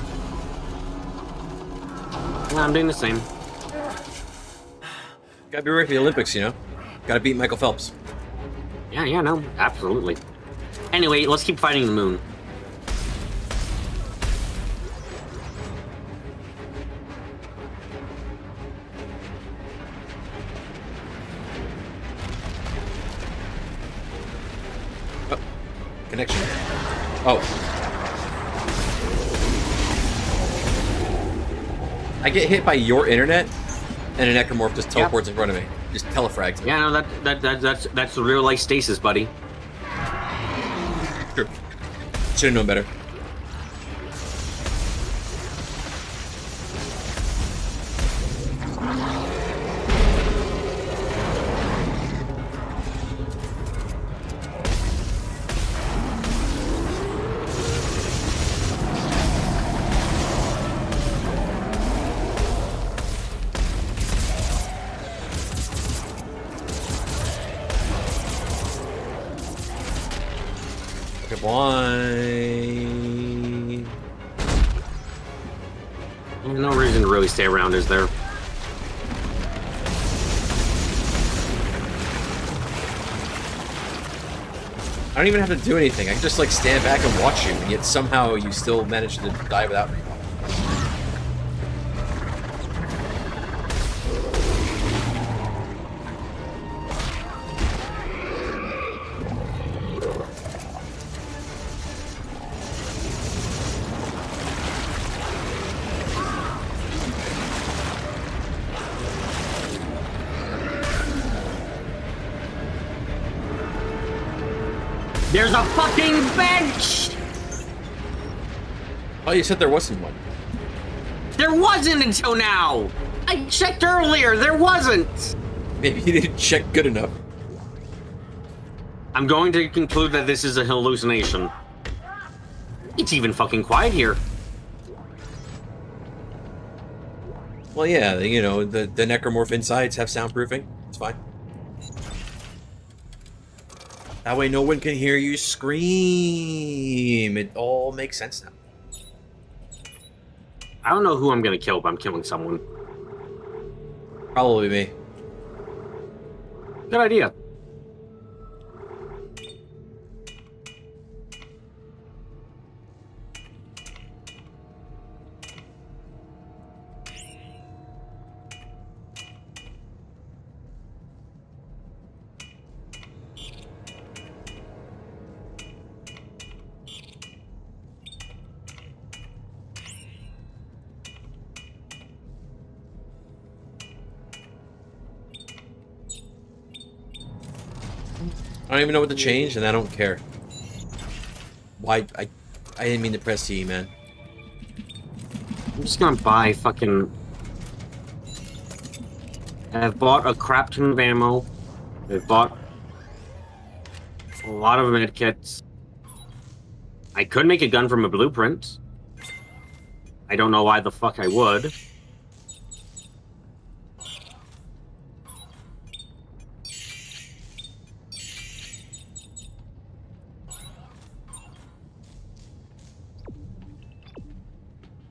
Yeah, I'm doing the same. Gotta be ready for the Olympics, you know? Gotta beat Michael Phelps. Yeah, no, absolutely. Anyway, let's keep fighting the moon. Oh, connection. Oh. I get hit by your internet, and a necromorph just teleports in front of me. Just telefrags me. Yeah, no, that's the real life stasis, buddy. True. Should have known better. No reason to really stay around, is there? I don't even have to do anything. I can just like stand back and watch you, and yet somehow you still manage to die without me. There's a fucking bench! Oh, you said there wasn't one. There wasn't until now! I checked earlier, there wasn't! Maybe you didn't check good enough. I'm going to conclude that this is a hallucination. It's even fucking quiet here. Well, yeah, you know, the necromorph insides have soundproofing. It's fine. That way no one can hear you scream. It all makes sense now. I don't know who I'm gonna kill, but I'm killing someone. Probably me. Good idea. I don't even know what to change, and I don't care. Why? I didn't mean to press C, man. I'm just gonna buy fucking... I've bought a crap ton of ammo. I've bought a lot of medkits. I could make a gun from a blueprint. I don't know why the fuck I would.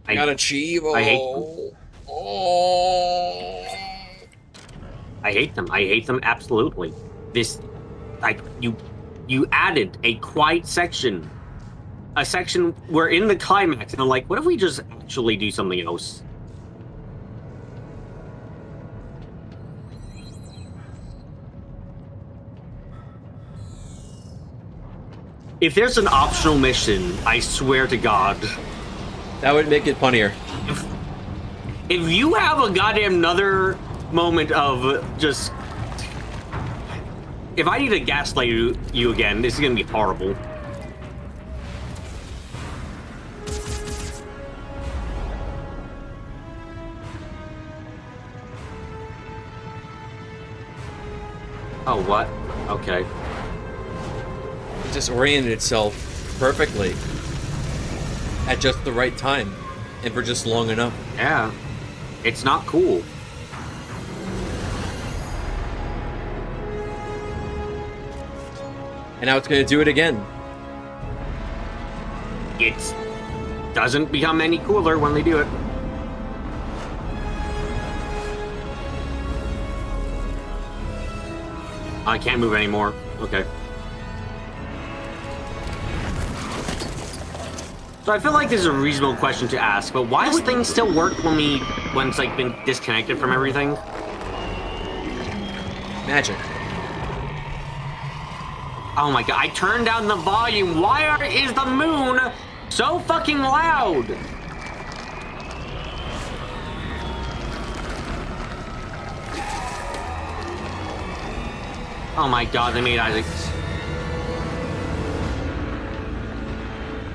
I got a Chivo. I hate them. Oh. I hate them. I hate them absolutely. This, like, you added a quiet section. A section we're in the climax, and I'm like, what if we just actually do something else? If there's an optional mission, I swear to God. That would make it funnier. If you have a goddamn another moment of just... If I need to gaslight you again, this is gonna be horrible. Oh, what? Okay. It just oriented itself perfectly at just the right time and for just long enough. Yeah. It's not cool. And now it's going to do it again. It doesn't become any cooler when they do it. I can't move anymore. Okay. So I feel like this is a reasonable question to ask, but why does things still work when it's like been disconnected from everything? Magic. Oh my god, I turned down the volume. Why is the moon so fucking loud? Oh my god, they made Isaac.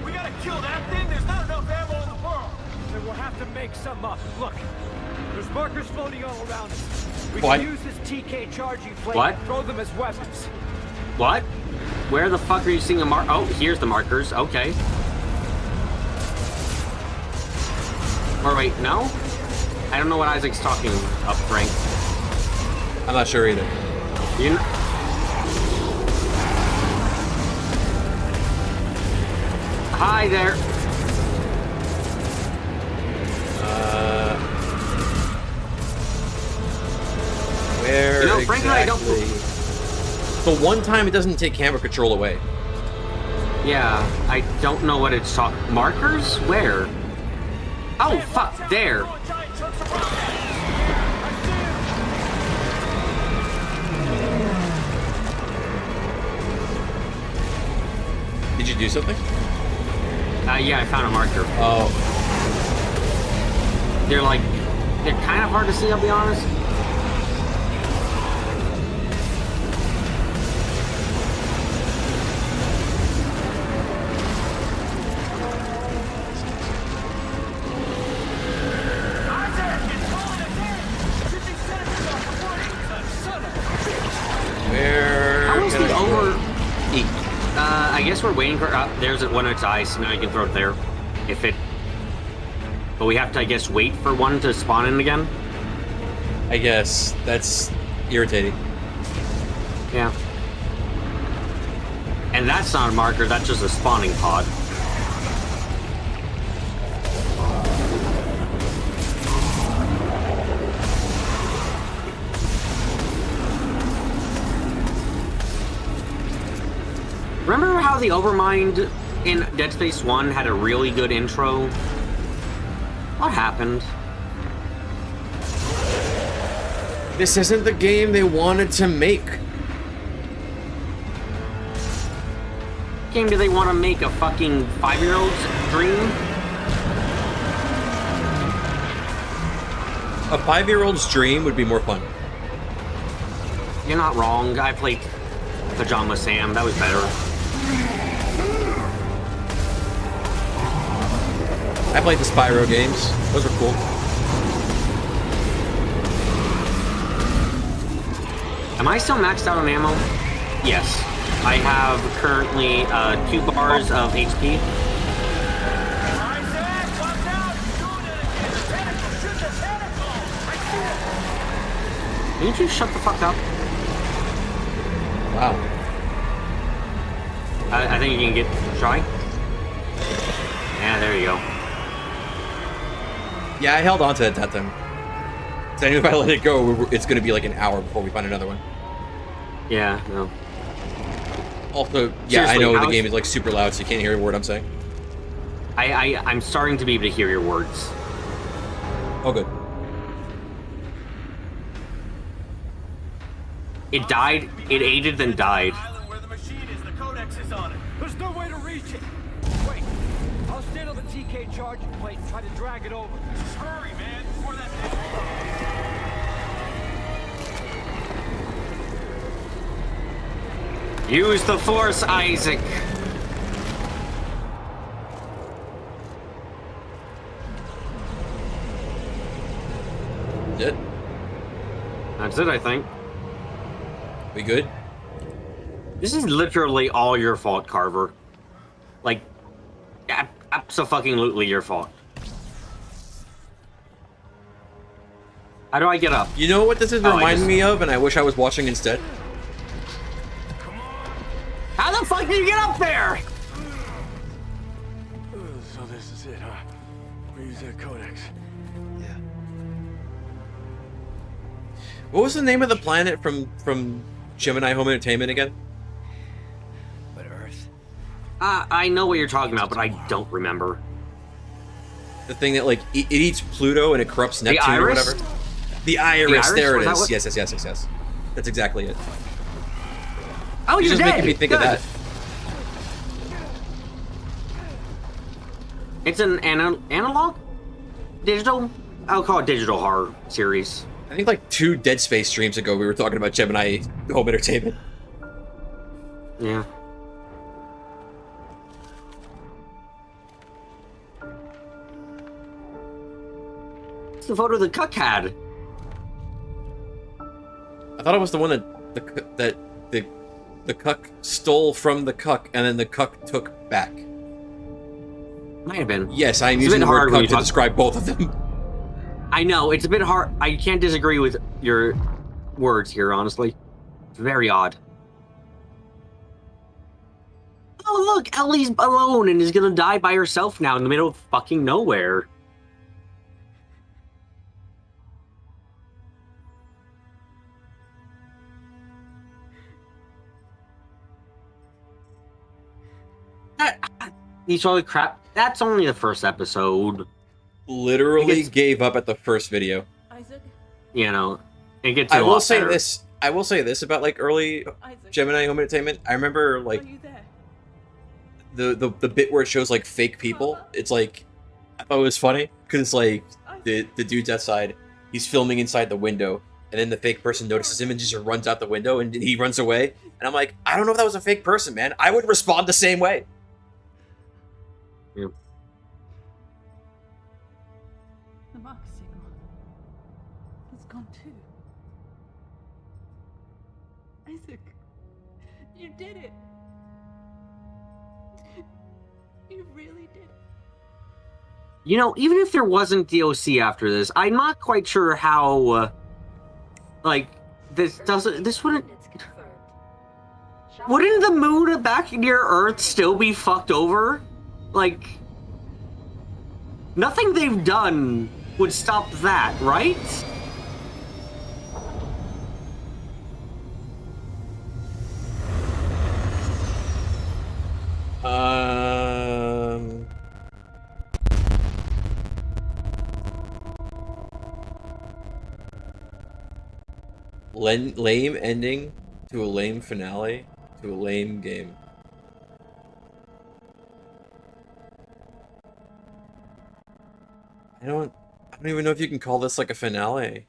We gotta kill that thing. There's not enough ammo in the world. Then we'll have to make some up. Look, there's markers floating all around us. We What? can use this TK charging plate What? and throw them as weapons. What? Where the fuck are you seeing a mark? Oh, here's the markers. Okay. Or wait, no? I don't know what Isaac's talking up, Frank. I'm not sure either. You Hi there. Where Frankly, I don't... The one time it doesn't take camera control away. Yeah, I don't know what it's talking... Markers? Where? Oh, fuck, there. Did you do something? Yeah, I found a marker. Oh. They're kind of hard to see, I'll be honest. guess we're waiting for... there's one of its eyes, so now you can throw it there. If it... But we have to, I guess, wait for one to spawn in again? I guess. That's irritating. Yeah. And that's not a marker, that's just a spawning pod. Remember how the Overmind in Dead Space 1 had a really good intro? What happened? This isn't the game they wanted to make. Game do they want to make a fucking 5-year-old's dream? A 5-year-old's dream would be more fun. You're not wrong. I played Pajama Sam. That was better. I played the Spyro games. Those were cool. Am I still maxed out on ammo? Yes. I have currently 2 bars of HP. Can you just shut the fuck up? Wow. I think you can get... Try? Yeah, there you go. Yeah, I held on to it that time. So I knew if I let it go, it's going to be like an hour before we find another one. Yeah, no. Also, yeah, Seriously, I know the game is like super loud, so you can't hear a word I'm saying. I'm starting to be able to hear your words. Oh, good. It died, it aided, then died. Where the machine is, the codex is on it. There's no way to reach it. Wait, I'll stand on the TK charging plate and try to drag it over. Just hurry, man, before that thing. Use the Force, Isaac. That's it? That's it, I think. We good? This is literally all your fault, Carver. Like, abso-fucking-lutely your fault. How do I get up? You know what this is reminding me of, and I wish I was watching instead? How the fuck did you get up there? So this is it, huh? We use that codex. Yeah. What was the name of the planet from Gemini Home Entertainment again? But Earth? I know what you're talking about, but I don't remember. The thing that, like, it eats Pluto and it corrupts Neptune or whatever? The Iris, there it is. Yes. That's exactly it. Oh, you're just dead. making me think of that. It's an analog? Digital? I'll call it digital horror series. I think like 2 Dead Space streams ago we were talking about Gemini Home Entertainment. Yeah. It's the photo the cuck had. I thought it was the one that the cuck stole from the cuck and then the cuck took back. Might have been. Yes, I'm using the word cuck to describe both of them. I know, it's a bit hard. I can't disagree with your words here, honestly. It's very odd. Oh, look, Ellie's alone and is gonna die by herself now in the middle of fucking nowhere. You saw the crap. That's only the first episode. Literally gave up at the first video. Isaac? You know, it gets. I will say this about like early Gemini Home Entertainment. I remember like the bit where it shows like fake people. It's like I thought it was funny because it's like the dude's outside. He's filming inside the window, and then the fake person notices him and just runs out the window, and he runs away. And I'm like, I don't know if that was a fake person, man. I would respond the same way. Yeah. The mark signal. It's gone too. Isaac, you did it. You really did. You know, even if there wasn't DOC after this, I'm not quite sure how, like, this wouldn't... Wouldn't the moon back near Earth still be fucked over? Like, nothing they've done would stop that, right? Lame ending to a lame finale to a lame game. I don't even know if you can call this like a finale.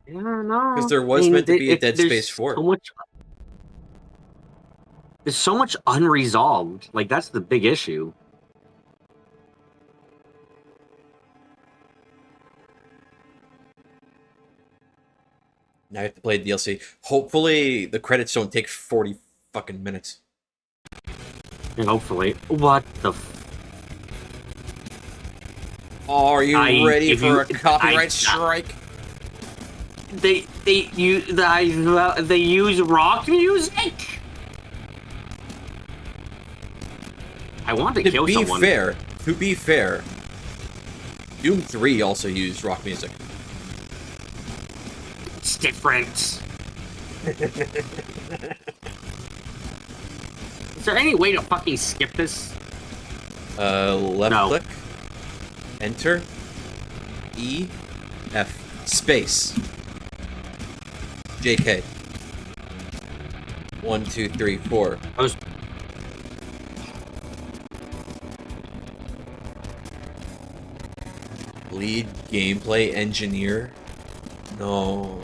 I don't know. Because there was meant to be a Dead Space 4. There's so much unresolved. Like, that's the big issue. Now I have to play DLC. Hopefully the credits don't take 40 fucking minutes. And hopefully. What the Are you ready for a copyright strike? They use rock music? I want to kill someone. To be fair, Doom 3 also used rock music. It's different. Is there any way to fucking skip this? Left click, enter, E, F, space, JK. 1, 2, 3, 4. Lead gameplay engineer? No.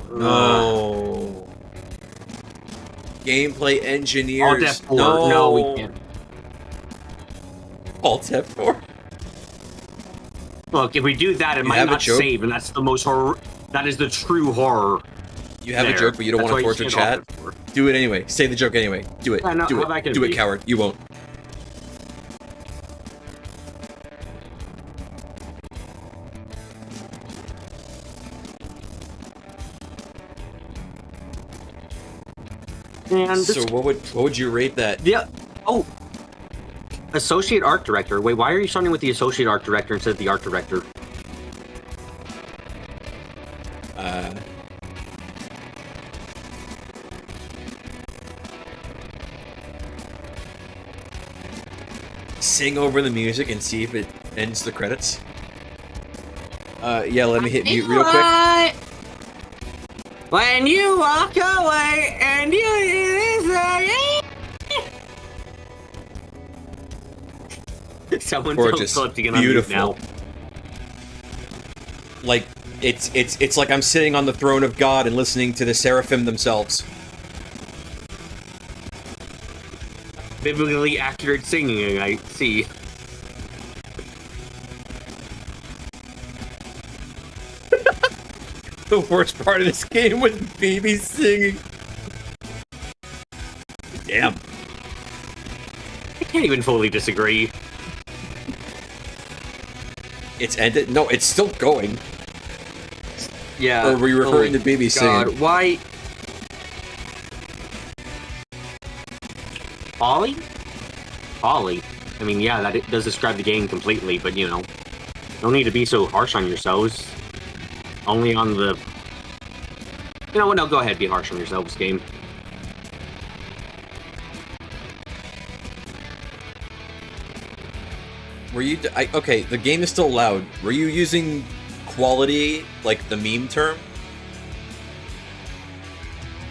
Gameplay engineers. Alt F4. No, we can't. Alt F4. Look, if we do that, it might not save, and that's the most horror. That is the true horror. You have a joke, but you don't want to torture chat. Do it anyway. Say the joke anyway. Do it. Do it. Do it, coward. You won't. And so what would you rate that? Yeah. Oh. Associate art director. Wait, why are you starting with the associate art director instead of the art director? Sing over the music and see if it ends the credits. Yeah, let me hit mute real quick. When you walk away and someone gorgeous, beautiful. Like it's like I'm sitting on the throne of God and listening to the seraphim themselves. Biblically accurate singing, I see. The worst part of this game was BB singing. Damn. I can't even fully disagree. It's ended? No, it's still going. Yeah. Or were you referring to BB singing? Why? Folly? Folly. I mean, yeah, that does describe the game completely, but you know, don't need to be so harsh on yourselves. Only on the... You know what, no, go ahead, be harsh on yourselves, game. Were you... okay, the game is still loud. Were you using quality, like the meme term?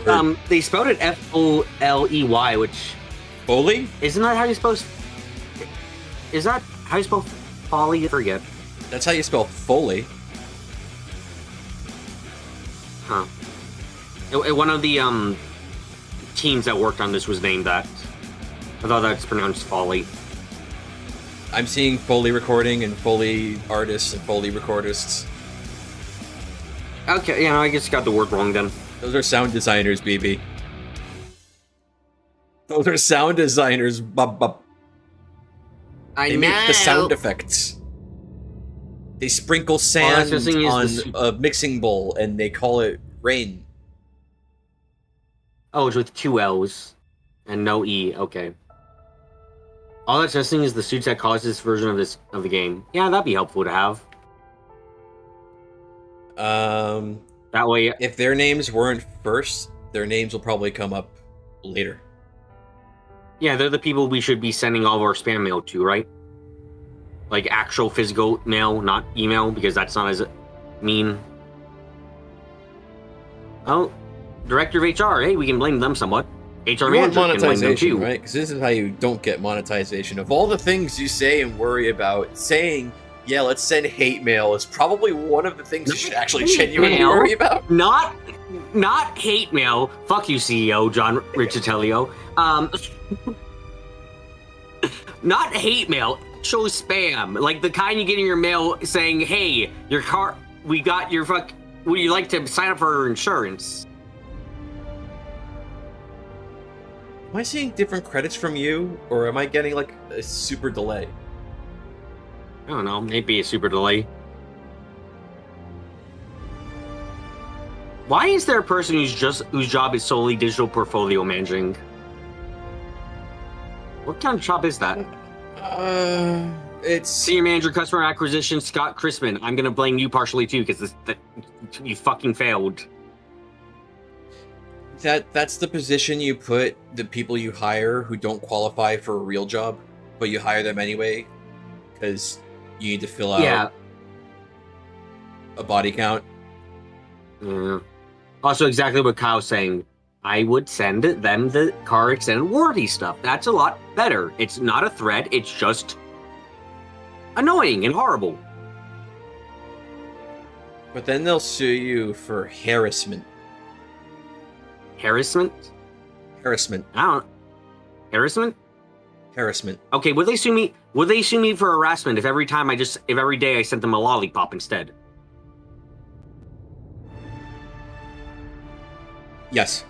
Or... they spelled it F-O-L-E-Y, which... Foley? Isn't that how you spell... Is that how you spell folly? I forget. That's how you spell Foley. Huh. One of the teams that worked on this was named that. I thought that's pronounced Folly. I'm seeing Foley recording and Foley artists and Foley recordists. Okay, yeah, I guess you got the word wrong then. Those are sound designers, BB. Those are sound designers, bub. They make the sound effects. They sprinkle sand on a mixing bowl, and they call it rain. Oh, it's with 2 L's and no E. Okay. All that's missing is the suits that caused this version of the game. Yeah, that'd be helpful to have. That way, if their names weren't first, their names will probably come up later. Yeah, they're the people we should be sending all of our spam mail to, right? Like actual physical mail, not email, because that's not as mean. Oh, director of HR. Hey, we can blame them somewhat. HR manager can blame them too, right? Because this is how you don't get monetization. Of all the things you say and worry about, saying, yeah, let's send hate mail is probably one of the things you should actually genuinely worry about. Not hate mail. Fuck you, CEO John Riccitello. Not hate mail. Show spam, like the kind you get in your mail saying, "Hey, your car, we got your fuck. Would you like to sign up for insurance?" Am I seeing different credits from you, or am I getting like a super delay? I don't know. Maybe a super delay. Why is there a person whose job is solely digital portfolio managing? What kind of job is that? It's senior manager customer acquisition Scott Crispin. I'm gonna blame you partially too because you fucking failed. That's the position you put the people you hire who don't qualify for a real job, but you hire them anyway because you need to fill out a body count. Yeah. Also, exactly what Kyle's saying. I would send them the car extended warranty stuff. That's a lot better. It's not a threat. It's just annoying and horrible. But then they'll sue you for harassment. Harassment? Harassment. I don't. Harassment? Harassment. Okay, would they sue me? Would they sue me for harassment if every day I sent them a lollipop instead? Yes.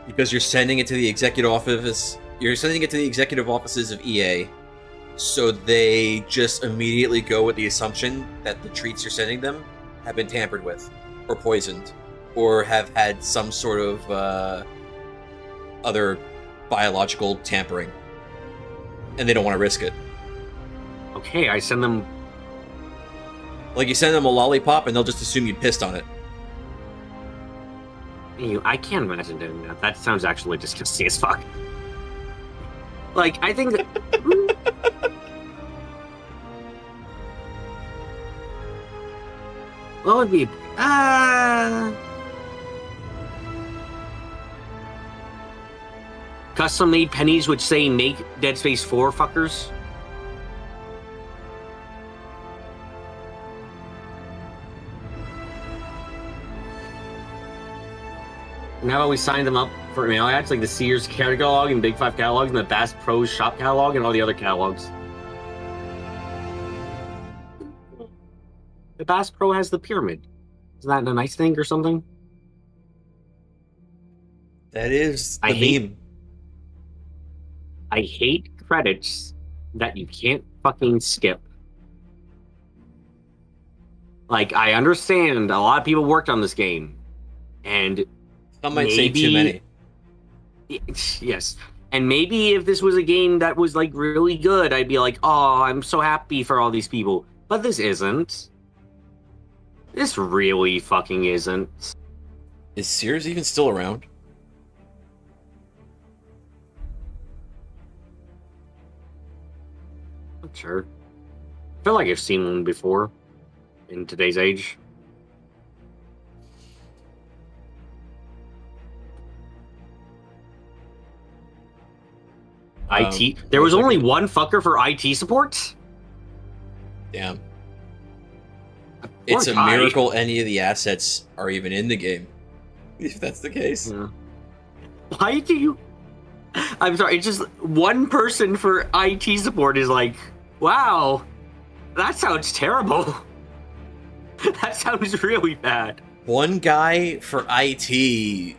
Because you're sending it to the executive office. You're sending it to the executive offices of EA, so they just immediately go with the assumption that the treats you're sending them have been tampered with, or poisoned, or have had some sort of other biological tampering, and they don't want to risk it. Okay, I send them. Like you send them a lollipop, and they'll just assume you pissed on it. I can't imagine doing that. That sounds actually disgusting as fuck. Like, I think that... What would be... Custom-made pennies which say make Dead Space 4 fuckers? Now we signed them up for mail ads, like the Sears catalog and Big 5 catalogs and the Bass Pro Shop catalog and all the other catalogs. The Bass Pro has the pyramid. Isn't that a nice thing or something? That is the meme. I hate credits that you can't fucking skip. Like, I understand a lot of people worked on this game, and some might say too many. Yes. And maybe if this was a game that was, like, really good, I'd be like, oh, I'm so happy for all these people. But this isn't. This really fucking isn't. Is Sears even still around? Not sure. I feel like I've seen one before in today's age. IT. There was only one fucker for IT support? Damn. It's a miracle any of the assets are even in the game. If that's the case. Yeah. Why do you... I'm sorry, it's just one person for IT support is like, wow, that sounds terrible. That sounds really bad. One guy for IT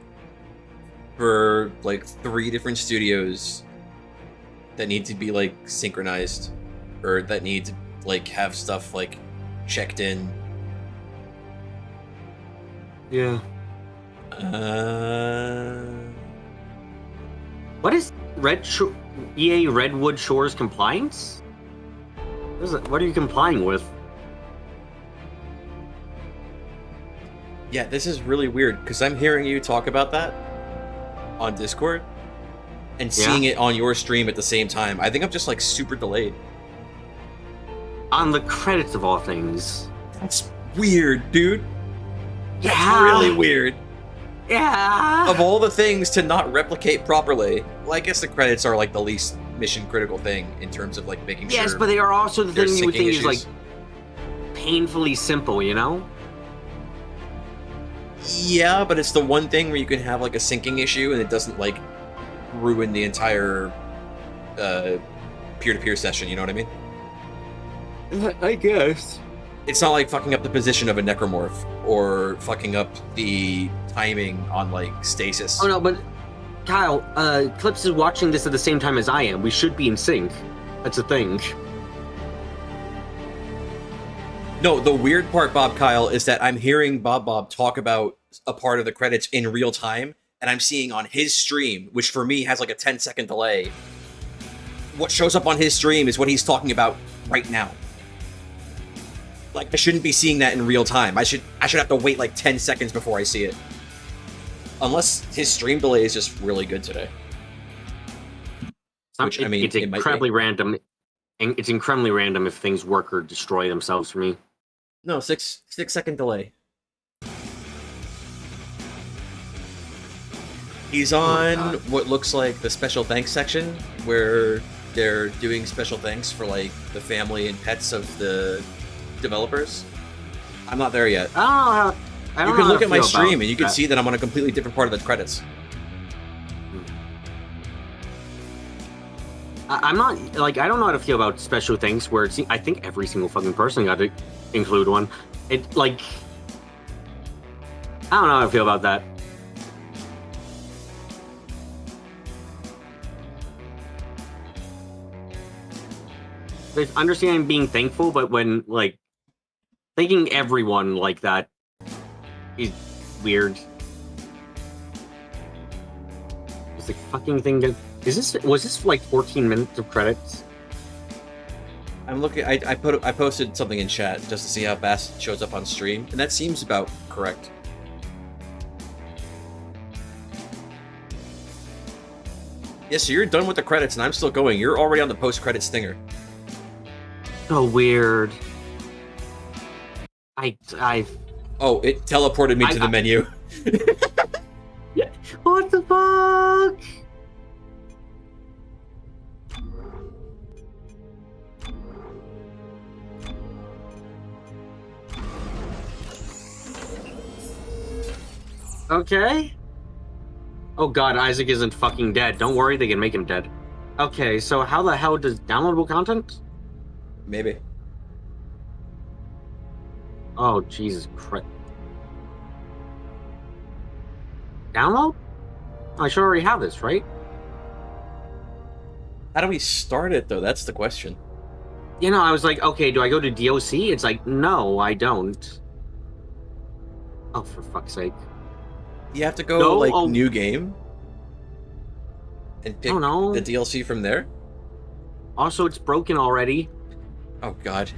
for like 3 different studios that need to be like synchronized, or that need to like have stuff like checked in. Yeah. What is EA Redwood Shores compliance? What are you complying with? Yeah, this is really weird because I'm hearing you talk about that on Discord and seeing it on your stream at the same time. I think I'm just like super delayed. On the credits of all things. That's weird, dude. Yeah. That's really weird. Yeah. Of all the things to not replicate properly, well, I guess the credits are like the least mission critical thing in terms of like making sure. Yes, but they are also the thing you would think is like painfully simple, you know? Yeah, but it's the one thing where you can have like a syncing issue and it doesn't like ruin the entire peer-to-peer session, you know what I mean? I guess. It's not like fucking up the position of a necromorph or fucking up the timing on like stasis. Oh no, but Kyle, Clips is watching this at the same time as I am. We should be in sync. That's a thing. No, the weird part, Bob Kyle, is that I'm hearing Bob talk about a part of the credits in real time, and I'm seeing on his stream, which for me has like a 10-second delay. What shows up on his stream is what he's talking about right now. Like, I shouldn't be seeing that in real time. I should have to wait like 10 seconds before I see it. Unless his stream delay is just really good today. Which, I mean, it's incredibly random. And it's incredibly random if things work or destroy themselves for me. No, 6-second delay. He's on what looks like the special thanks section, where they're doing special thanks for like the family and pets of the developers. I'm not there yet. I don't you know can how look to at my feel stream about and you can that. see that I'm on a completely different part of the credits. I'm not, like, I don't know how to feel about special things where it's, I think every single fucking person got to include one. It, like, I don't know how I feel about that. There's understanding being thankful, but when, like, thanking everyone like that is weird. Is the fucking thing good? Was this like 14 minutes of credits? I'm looking. I posted something in chat just to see how fast it shows up on stream, and that seems about correct. Yeah, so you're done with the credits, and I'm still going. You're already on the post-credit stinger. So weird. Oh, it teleported me to the menu. What the fuck? Okay. Oh god, Isaac isn't fucking dead. Don't worry, they can make him dead. Okay, so how the hell does downloadable content? Maybe. Oh, Jesus Christ. Download? I should already have this, right? How do we start it, though? That's the question. You know, I was like, okay, do I go to DOC? It's like, no, I don't. Oh, for fuck's sake. You have to go, new game? And pick the DLC from there? Also, it's broken already. Oh, God.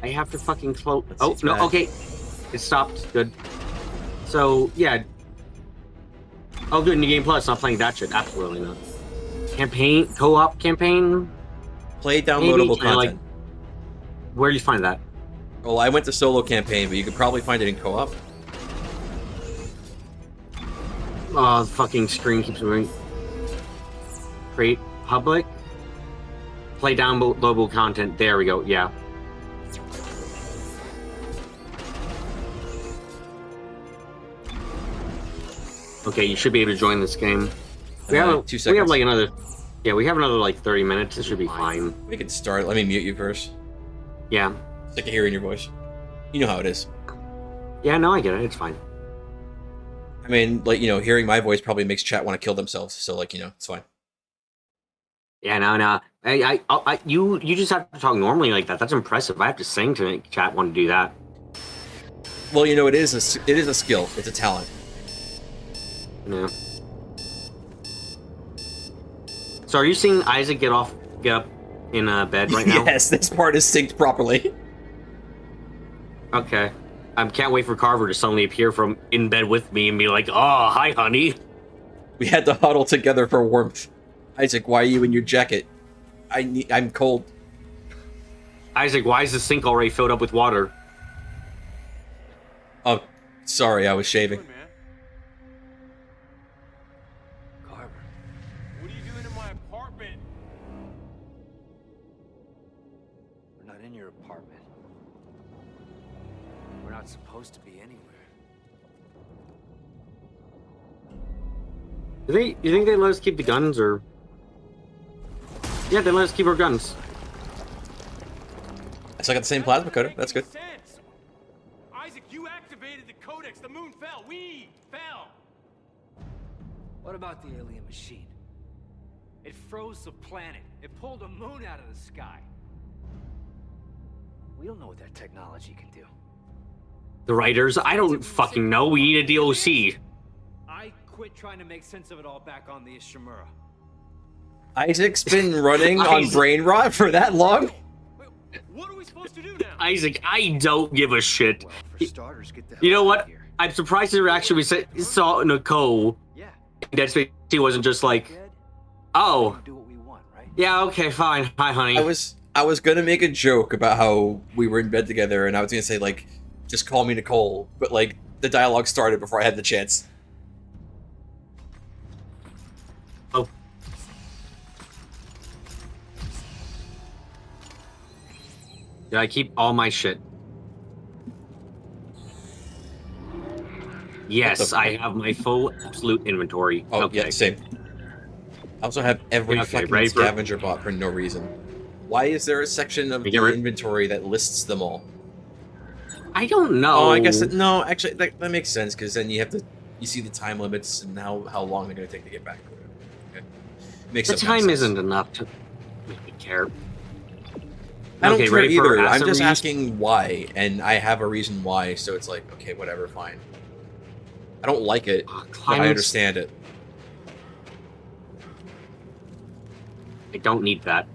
I have to fucking close. Oh, no, okay. It stopped. Good. So, yeah. Oh, good. New Game Plus. Not playing that shit. Absolutely not. Campaign? Co-op campaign? Play downloadable content. Like, where do you find that? Well, I went to solo campaign, but you could probably find it in co-op. Oh, the fucking screen keeps moving. Create public. Play downloadable content. There we go. Yeah. Okay, you should be able to join this game. We have 2 seconds. We have like another. Yeah, we have another like 30 minutes. This should be fine. We can start. Let me mute you first. Yeah. Sick of hearing your voice. You know how it is. Yeah, no, I get it. It's fine. I mean, like, you know, hearing my voice probably makes chat want to kill themselves. So, like, you know, it's fine. Yeah, no. You just have to talk normally like that. That's impressive. I have to sing to make chat want to do that. Well, you know, it is a skill. It's a talent. Yeah. So are you seeing Isaac get up in bed right now? Yes, this part is synced properly. Okay. I can't wait for Carver to suddenly appear from in bed with me and be like, "Oh, hi, honey." We had to huddle together for warmth. Isaac, why are you in your jacket? I'm cold. Isaac, why is the sink already filled up with water? Oh, sorry, I was shaving. Carver. What are you doing in my apartment? We're not in your apartment. We're not supposed to be anywhere. You think they let us keep the guns, or? Yeah, they let us keep our guns. I still got the same plasma coder. That's good. Sense. Isaac, you activated the codex. The moon fell. We fell. What about the alien machine? It froze the planet. It pulled a moon out of the sky. We don't know what that technology can do. The writers, I don't fucking know. We need a DOC. I quit trying to make sense of it all back on the Ishimura. Isaac's been running on brain rot for that long? What are we supposed to do now? Isaac, I don't give a shit. Well, for starters, get the hell You know out what? of here. I'm surprised the reaction we saw Nicole. Yeah. In Dead Space, he wasn't just like, Dead? "Oh, We can do what we want, right? yeah, okay, fine. Hi, honey." I was gonna make a joke about how we were in bed together, and I was gonna say, like, just call me Nicole, but, like, the dialogue started before I had the chance. Oh. Did I keep all my shit? Yes, I have my full absolute inventory. Oh, okay. yeah, same. I also have every Okay, fucking ready for- scavenger bot for no reason. Why is there a section of the inventory that lists them all? I don't know. Oh, I guess no. Actually, that makes sense because then you see the time limits and how long they're going to take to get back. Okay. Makes the some time sense. isn't enough to make me care. I don't Okay, care ready for either. I'm acid just reuse? asking why, and I have a reason why. So it's like, okay, whatever, fine. I don't like it, but I Climate's- understand it. I don't need that.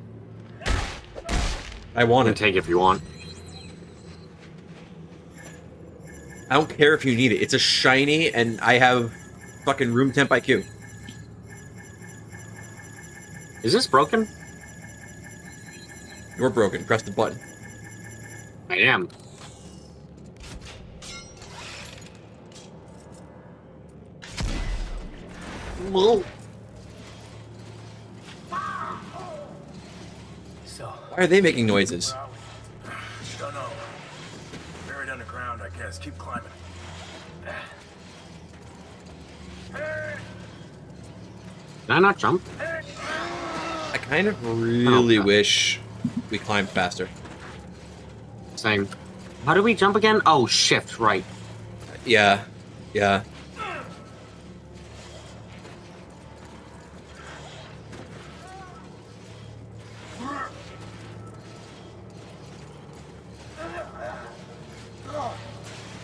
I You want can it. take it if you want. I don't care if you need it. It's a shiny, and I have fucking room temp IQ. Is this broken? You're broken. Press the button. I am. Whoa. So, Why are they making noises? Don't know. Buried underground, I guess. Keep climbing. Can I not jump? I kind of really Oh, God. wish we climbed faster. Same. How do we jump again? Oh, shift, right. Yeah. Yeah.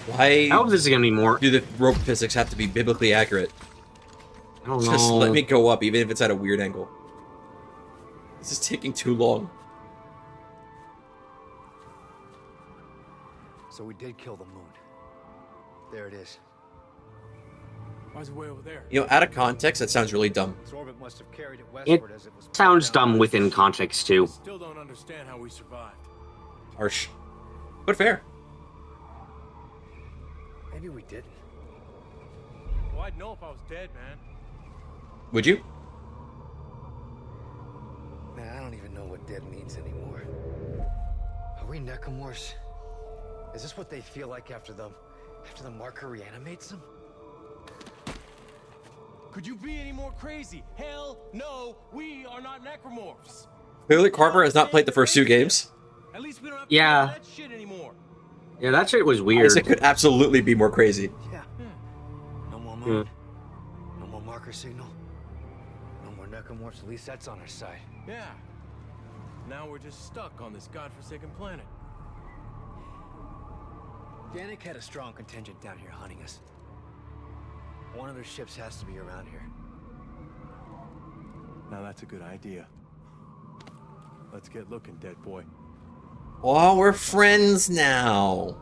Why I hope this is gonna be more. do the rope physics have to be biblically accurate? I don't Just know. let me go up, even if it's at a weird angle. This is taking too long. so we did kill the moon. There it is. Why is it way over there? You know, out of context, that sounds really dumb. Its orbit must have carried it It westward as it was. sounds dumb within context too. Still don't understand how we survived. Harsh. But fair. Maybe we didn't. Well, I'd know if I was dead, man. Would you? Man, I don't even know what dead means anymore. Are we Necromorphs? Is this what they feel like after the marker reanimates them? Could you be any more crazy? Hell no, we are not necromorphs. Clearly, Carver has not played the first two games. At least we don't have to Yeah. do that shit anymore. Yeah, that shit was weird. Isaac could absolutely be more crazy. Yeah. No more moon. No more marker signal. No more Nakamura's, at least that's on our side. Yeah. Now we're just stuck on this godforsaken planet. Danik had a strong contingent down here hunting us. One of their ships has to be around here. Now that's a good idea. Let's get looking, dead boy. Oh, we're friends now.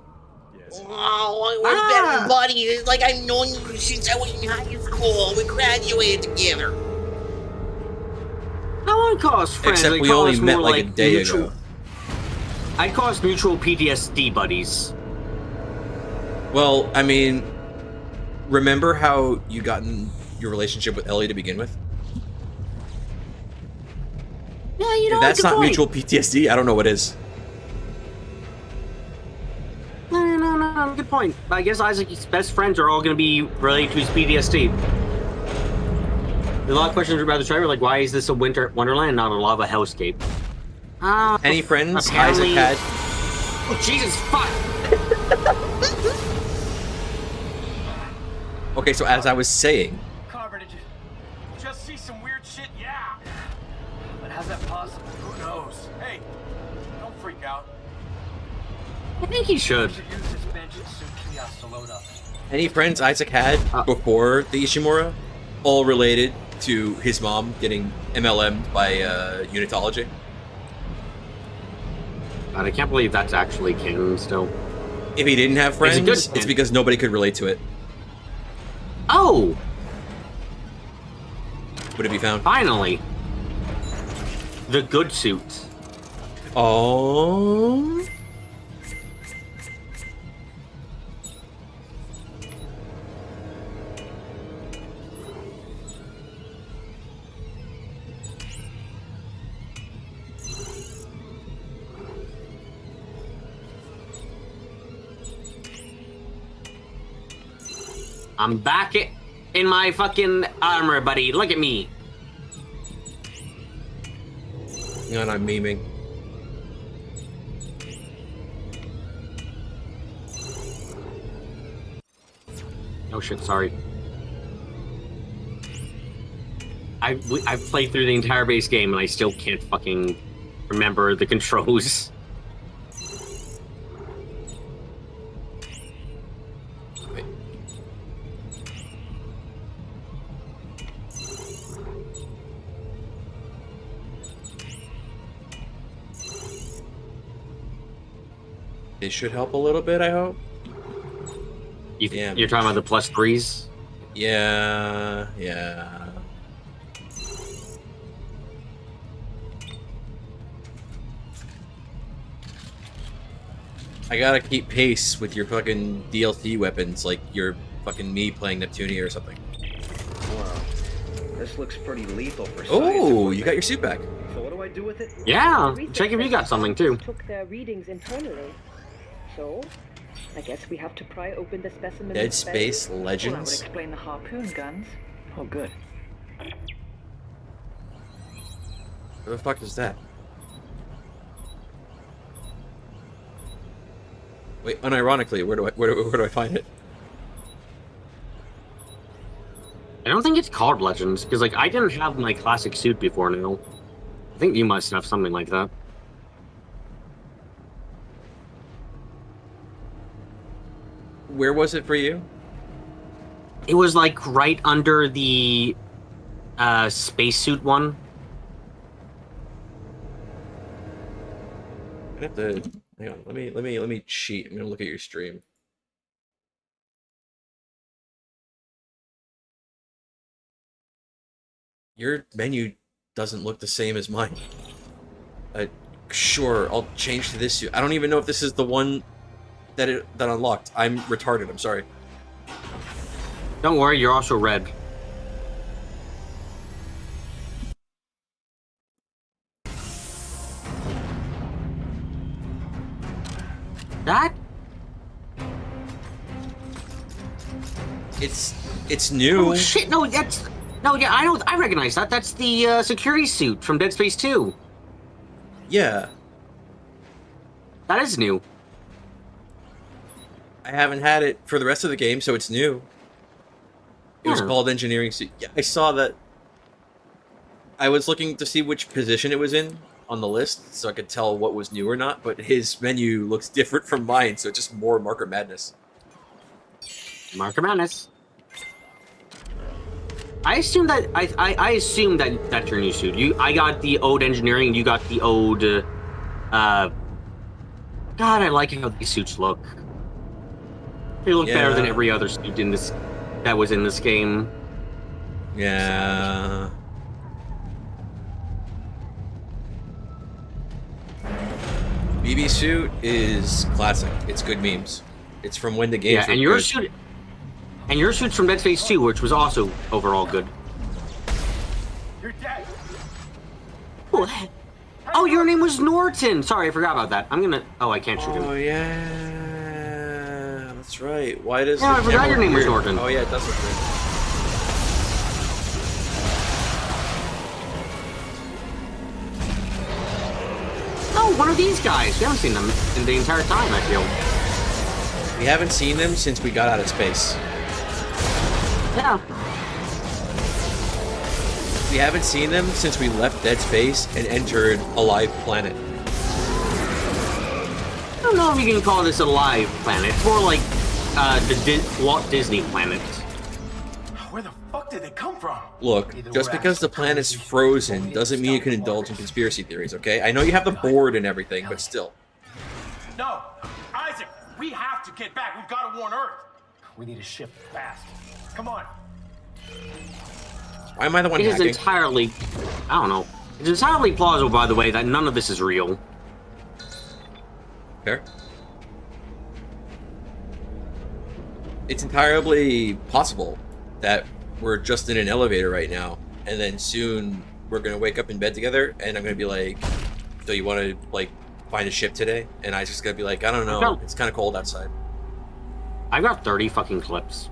Yes. Oh, we're better buddies. It's like I've known you since I was in high school. We graduated together. I wouldn't call us friends. Except I'd we call only us met more like a day mutual, ago. I'd call us mutual PTSD buddies. Well, I mean, remember how you got in your relationship with Ellie to begin with? Yeah, you know, If that's good not point. mutual PTSD, I don't know what is. No, good point. I guess Isaac's best friends are all going to be related to his PTSD. There's a lot of questions about the trailer, like why is this a winter wonderland, not a lava hellscape? Any friends apparently- Isaac had? Oh, Jesus, fuck! Okay, so as I was saying, Carver, did you just see some weird shit? Yeah. But how's that possible? Who knows? Hey, don't freak out. I think he should. We should use this bench and suit kiosks to load up. any friends Isaac had before the Ishimura, all related to his mom getting MLM'd by Unitology. God, I can't believe that's actually canon still. If he didn't have It's a good friends, point. it's because nobody could relate to it. Oh! Would it be found? Finally! The good suit. Oh. I'm back in my fucking armor, buddy. Look at me. And I'm memeing. Oh shit, sorry. I've played through the entire base game and I still can't fucking remember the controls. Wait. It should help a little bit, I hope. You're talking about the plus threes? Yeah. I gotta keep pace with your fucking DLC weapons, like you're fucking me playing Neptunia or something. Wow. This looks pretty lethal for Oh, you got your suit back. So what do I do with it? Yeah, check if you got something too. Took their readings internally. So, I guess we have to pry open the specimen. Dead Space Well, that would Legends. explain the harpoon guns. Oh, good. Where the fuck is that? Wait, unironically, where do I find it? I don't think it's called Legends, because like I didn't have my classic suit before now. I think you must have something like that. Where was it for you? It was like right under the spacesuit one. I have to hang on. Let me cheat. I'm gonna look at your stream. Your menu doesn't look the same as mine. Sure, I'll change to this suit. I don't even know if this is the one that unlocked. I'm retarded. I'm sorry. Don't worry, you're also red. That? It's new. Oh shit! No, that's no. Yeah, I know. I recognize that. That's the security suit from Dead Space 2. Yeah. That is new. I haven't had it for the rest of the game, so it's new. It was Yeah. called Engineering Suit. Yeah, I saw that. I was looking to see which position it was in on the list, so I could tell what was new or not. But his menu looks different from mine, so it's just more Marker Madness. Marker Madness. I assume that I assume that that's your new suit. I got the Ode Engineering, and you got the Ode. God, I like how these suits look. They look better than every other suit in this that was in this game. Yeah. BB suit is classic. It's good memes. It's from when the game. Yeah, and your suit. And your suit's from Dead Space 2, which was also overall good. You're dead. Oh, your name was Norton. Sorry, I forgot about that. I'm gonna. Oh, I can't shoot him. Oh yeah, that's right. Why does? Yeah, I forgot your name was Norton. Oh yeah, it does look good. Oh, one of these guys. We haven't seen them in the entire time, I feel. We haven't seen them since we got out of space. Yeah. We haven't seen them since we left Dead Space and entered a live planet. I don't know if you can call this a live planet. It's more like the Walt Disney planet. Where the fuck did they come from? Look, just because the planet's frozen doesn't mean you can indulge in conspiracy theories, okay? I know you have the board and everything, but still. No, Isaac, we have to get back. We've got to warn Earth. We need a ship fast. Come on. Why am I the one It is hacking? entirely... I don't know. It's entirely plausible, by the way, that none of this is real. Fair. It's entirely possible that we're just in an elevator right now, and then soon we're gonna wake up in bed together, and I'm gonna be like, "So you want to like find a ship today?" And Isaac's gonna be like, "I don't know. It's kind of cold outside." I've got 30 fucking clips.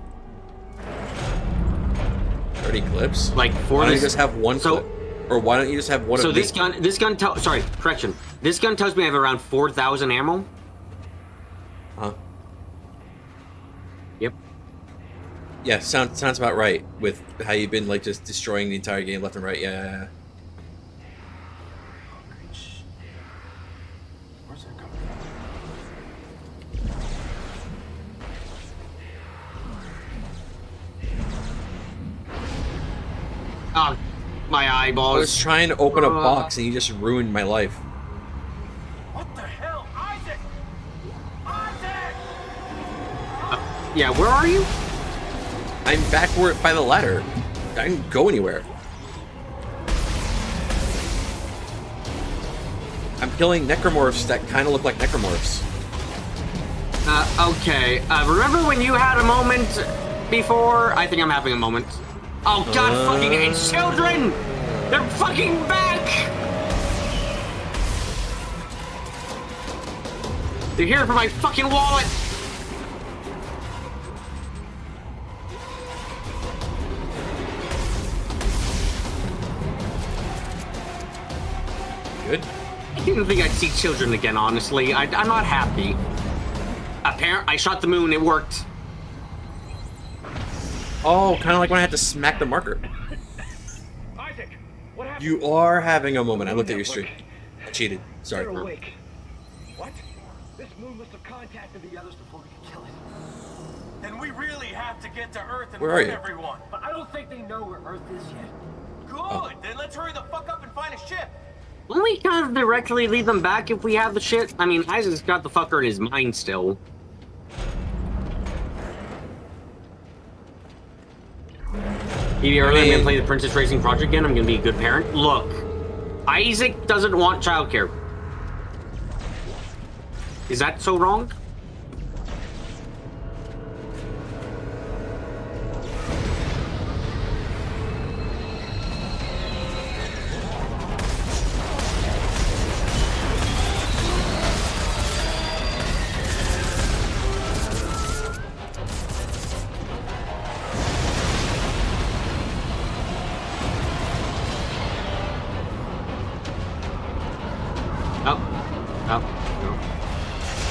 30 clips? Like, for why don't this... you just have one clip? Or why don't you just have one So of this gun sorry, correction. This gun tells me I have around 4,000 ammo. Huh? Yep. Yeah, sounds about right with how you've been like just destroying the entire game left and right. Yeah. Where's that coming Oh, my eyeballs. I was trying to open a box and you just ruined my life. What the hell? Isaac! Isaac! Yeah, where are you? I'm backward by the ladder. I didn't go anywhere. I'm killing necromorphs that kind of look like necromorphs. Okay. Remember when you had a moment before? I think I'm having a moment. Oh god, fucking it's children! They're fucking back! They're here for my fucking wallet! Good. I didn't think I'd see children again, honestly. I'm not happy. I shot the moon, it worked. Oh, kind of like when I had to smack the marker. Isaac, what happened? You are having a moment. I looked at your stream. I cheated. Sorry. You're awake. What? This moon must have contacted the others before we could kill it. Then we really have to get to Earth and Where are warn you? everyone. But I don't think they know where Earth is yet. Good. Oh. Then let's hurry the fuck up and find a ship. Wouldn't we kind of directly lead them back if we have the shit? I mean, Isaac's got the fucker in his mind still. Maybe early, I'm gonna play the Princess Racing Project again. I'm gonna be a good parent. Look, Isaac doesn't want childcare. Is that so wrong?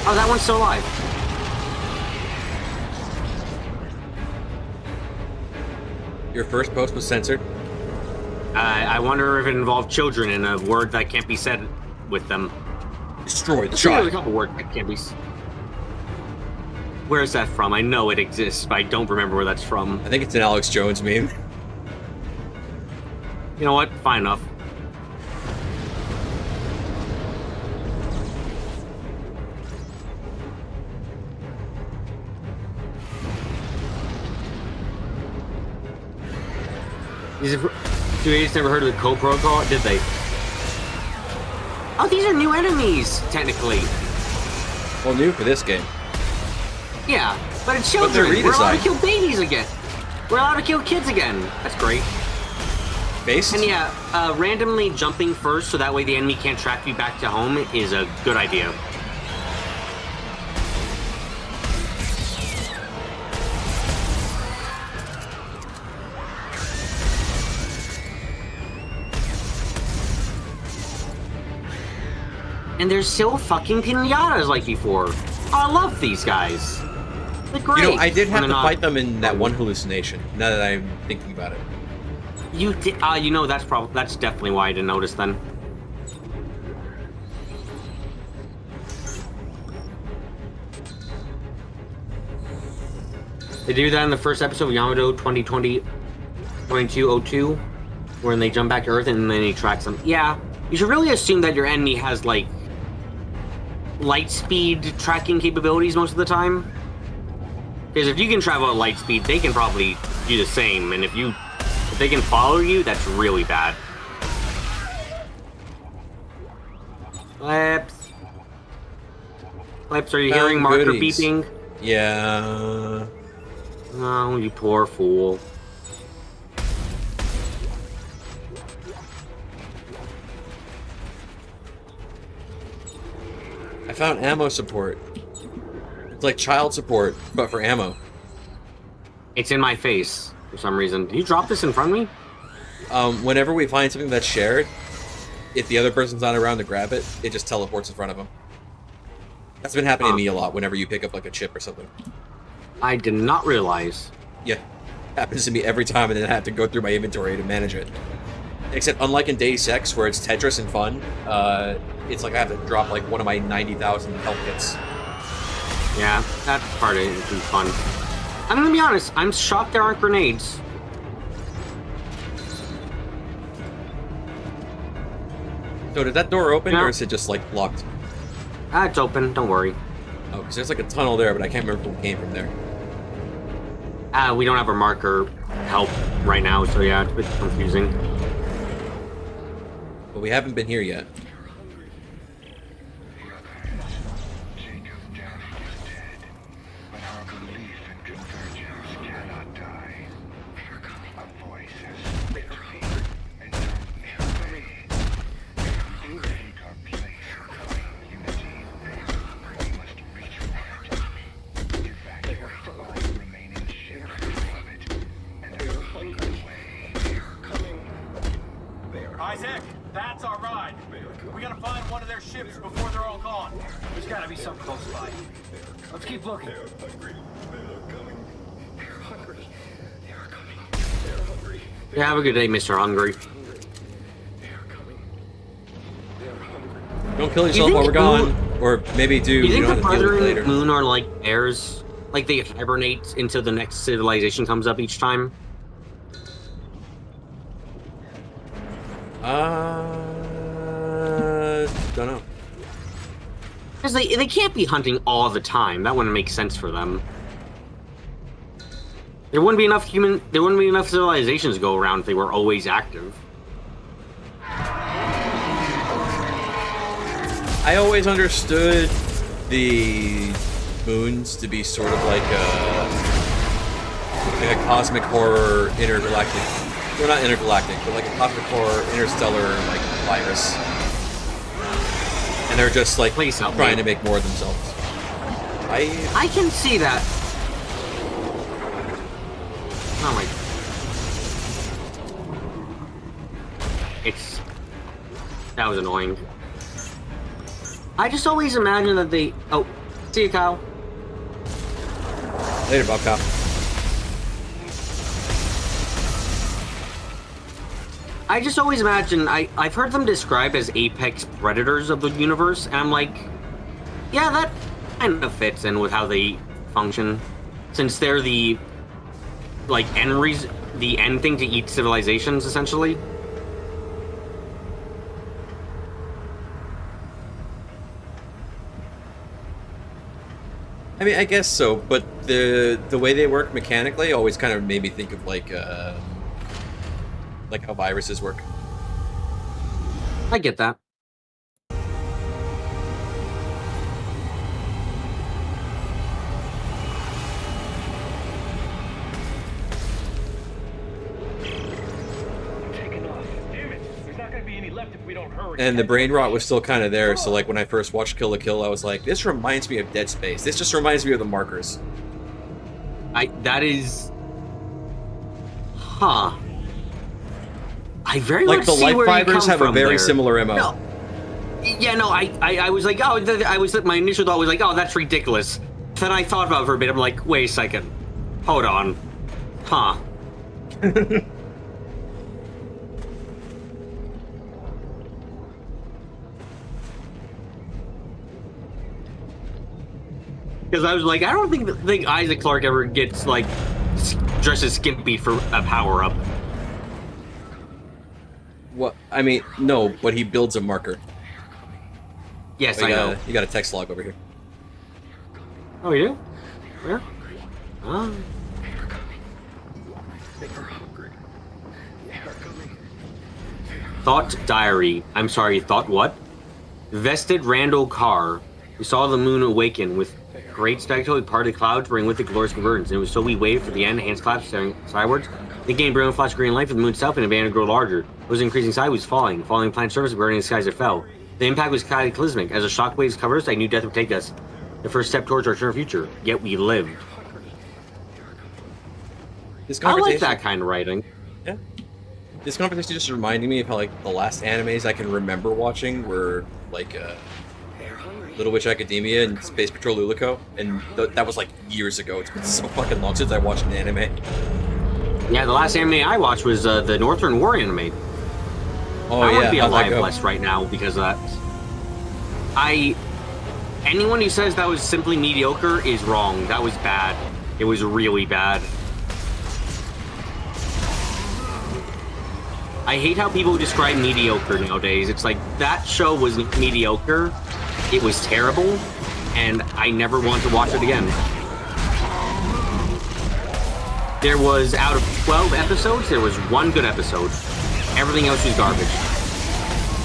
Oh, that one's still alive. Your first post was censored. I wonder if it involved children in a word that can't be said with them. Destroy the There's child. a couple words that can't be. Where is that from? I know it exists, but I don't remember where that's from. I think it's an Alex Jones meme. You know what? Fine enough. These never heard of the code protocol, did they? Oh, these are new enemies, technically. Well, new for this game. Yeah, but it's children. But We're allowed to kill babies again. We're allowed to kill kids again. That's great. Based? And yeah, randomly jumping first so that way the enemy can't track you back to home is a good idea. And there's still fucking pinatas like before. Oh, I love these guys. They're great. You know, I did have to fight them in that one hallucination. Now that I'm thinking about it. You did. You know, that's definitely why I didn't notice then. They do that in the first episode of Yamato 2202, when they jump back to Earth and then he tracks them. Yeah, you should really assume that your enemy has like light speed tracking capabilities most of the time. Because if you can travel at light speed, they can probably do the same. And if they can follow you, that's really bad. Clips, are you hearing marker beeping? Yeah. Oh, you poor fool. I found ammo support. It's like child support, but for ammo. It's in my face for some reason. Did you drop this in front of me? Whenever we find something that's shared, if the other person's not around to grab it, it just teleports in front of them. That's been happening to me a lot whenever you pick up like a chip or something. I did not realize. Yeah, happens to me every time, and then I have to go through my inventory to manage it. Except unlike in Deus Ex, where it's Tetris and fun, it's like I have to drop like one of my 90,000 health kits. Yeah, that part is fun. I'm gonna be honest, I'm shocked there aren't grenades. So did that door open, or is it just like locked? It's open, don't worry. Oh, because there's like a tunnel there, but I can't remember who came from there. We don't have a marker help right now, so yeah, it's a bit confusing. But we haven't been here yet. Isaac, that's our ride. We gotta find one of their ships before they're all gone. There's gotta be some close by. Let's keep looking. They're hungry. They're coming. They're hungry. They're coming. They're hungry. Yeah, have a good day, Mr. Hungry. Don't kill yourself while we're gone. Or maybe do. You think don't the have to deal with it Brother later. and Moon are like bears? Like they hibernate until the next civilization comes up each time? Don't know. Because they can't be hunting all the time. That wouldn't make sense for them. There wouldn't be enough civilizations to go around if they were always active. I always understood the moons to be sort of like a cosmic horror intergalactic. Well, not intergalactic, but like a cosmic horror interstellar like virus. And they're just like trying to make more of themselves. I can see that. Oh my. That was annoying. I just always imagine that they. Oh, see you, Kyle. Later, Bob Cow. I just always imagine, I've heard them described as apex predators of the universe, and I'm like, yeah, that kind of fits in with how they function, since they're the, like, the end thing to eat civilizations, essentially. I mean, I guess so, but the way they work mechanically always kind of made me think of like how viruses work. I get that. And the brain rot was still kind of there, so like when I first watched Kill la Kill, I was like, this reminds me of Dead Space. This just reminds me of the markers. That is... Huh. I very like much the see life where fibers you come have a from very there. similar MO. No. Yeah, no, I was like, oh, my initial thought was like, oh, that's ridiculous. Then I thought about it for a bit, I'm like, wait a second. Hold on. Huh. Because I was like, I don't think Isaac Clarke ever gets, like, dressed as skimpy for a power-up. What? I mean, no, but he builds a marker. Yes, I know. You got a text log over here. Oh, you do? Where? Oh. Thought diary. I'm sorry, thought what? Vested Randall Carr. We saw the moon awaken with great spectacle. We parted the clouds, bring with it glorious convergence. And it was so we waved for the end, hands clapped, staring skywards. The game brilliant flash green light for the moon itself and it began to grow larger. It was increasing size, was falling the planet surface, burning the skies that fell. The impact was cataclysmic. As the shockwaves covered us, I knew death would take us. The first step towards our eternal future. Yet we lived. I like that kind of writing. Yeah. This conversation just reminded me of how, like, the last animes I can remember watching were, like, Little Witch Academia and Space Patrol Lulico, and that was, like, years ago. It's been so fucking long since I watched an anime. Yeah, the last anime I watched was the Northern War anime. Oh, I yeah. want to be alive blessed right now because of that. Anyone who says that was simply mediocre is wrong. That was bad. It was really bad. I hate how people describe mediocre nowadays. It's like, that show was mediocre, it was terrible, and I never want to watch it again. There was, out of 12 episodes, there was one good episode. Everything else was garbage.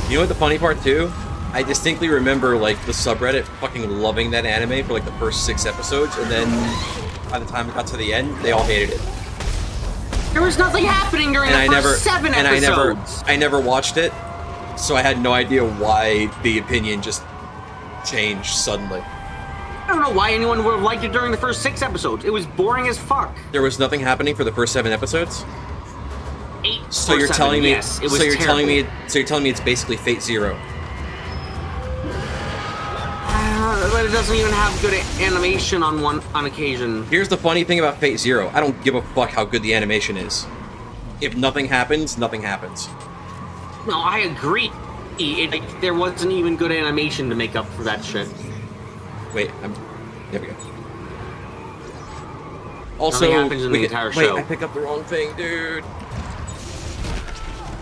You know what the funny part, too? I distinctly remember, like, the subreddit fucking loving that anime for, like, the first 6 episodes, and then by the time it got to the end, they all hated it. There was nothing happening during the first 7 episodes. I never watched it, so I had no idea why the opinion just changed suddenly. I don't know why anyone would have liked it during the first 6 episodes. It was boring as fuck. There was nothing happening for the first 7 episodes? 8 So you're 7, telling me yes, it was so you're terrible. telling me it's basically Fate Zero. But it doesn't even have good animation on occasion. Here's the funny thing about Fate Zero. I don't give a fuck how good the animation is. If nothing happens, nothing happens. No, I agree. There wasn't even good animation to make up for that shit. Wait, there we go. Also, nothing happens in the entire show. Wait, I picked up the wrong thing, dude.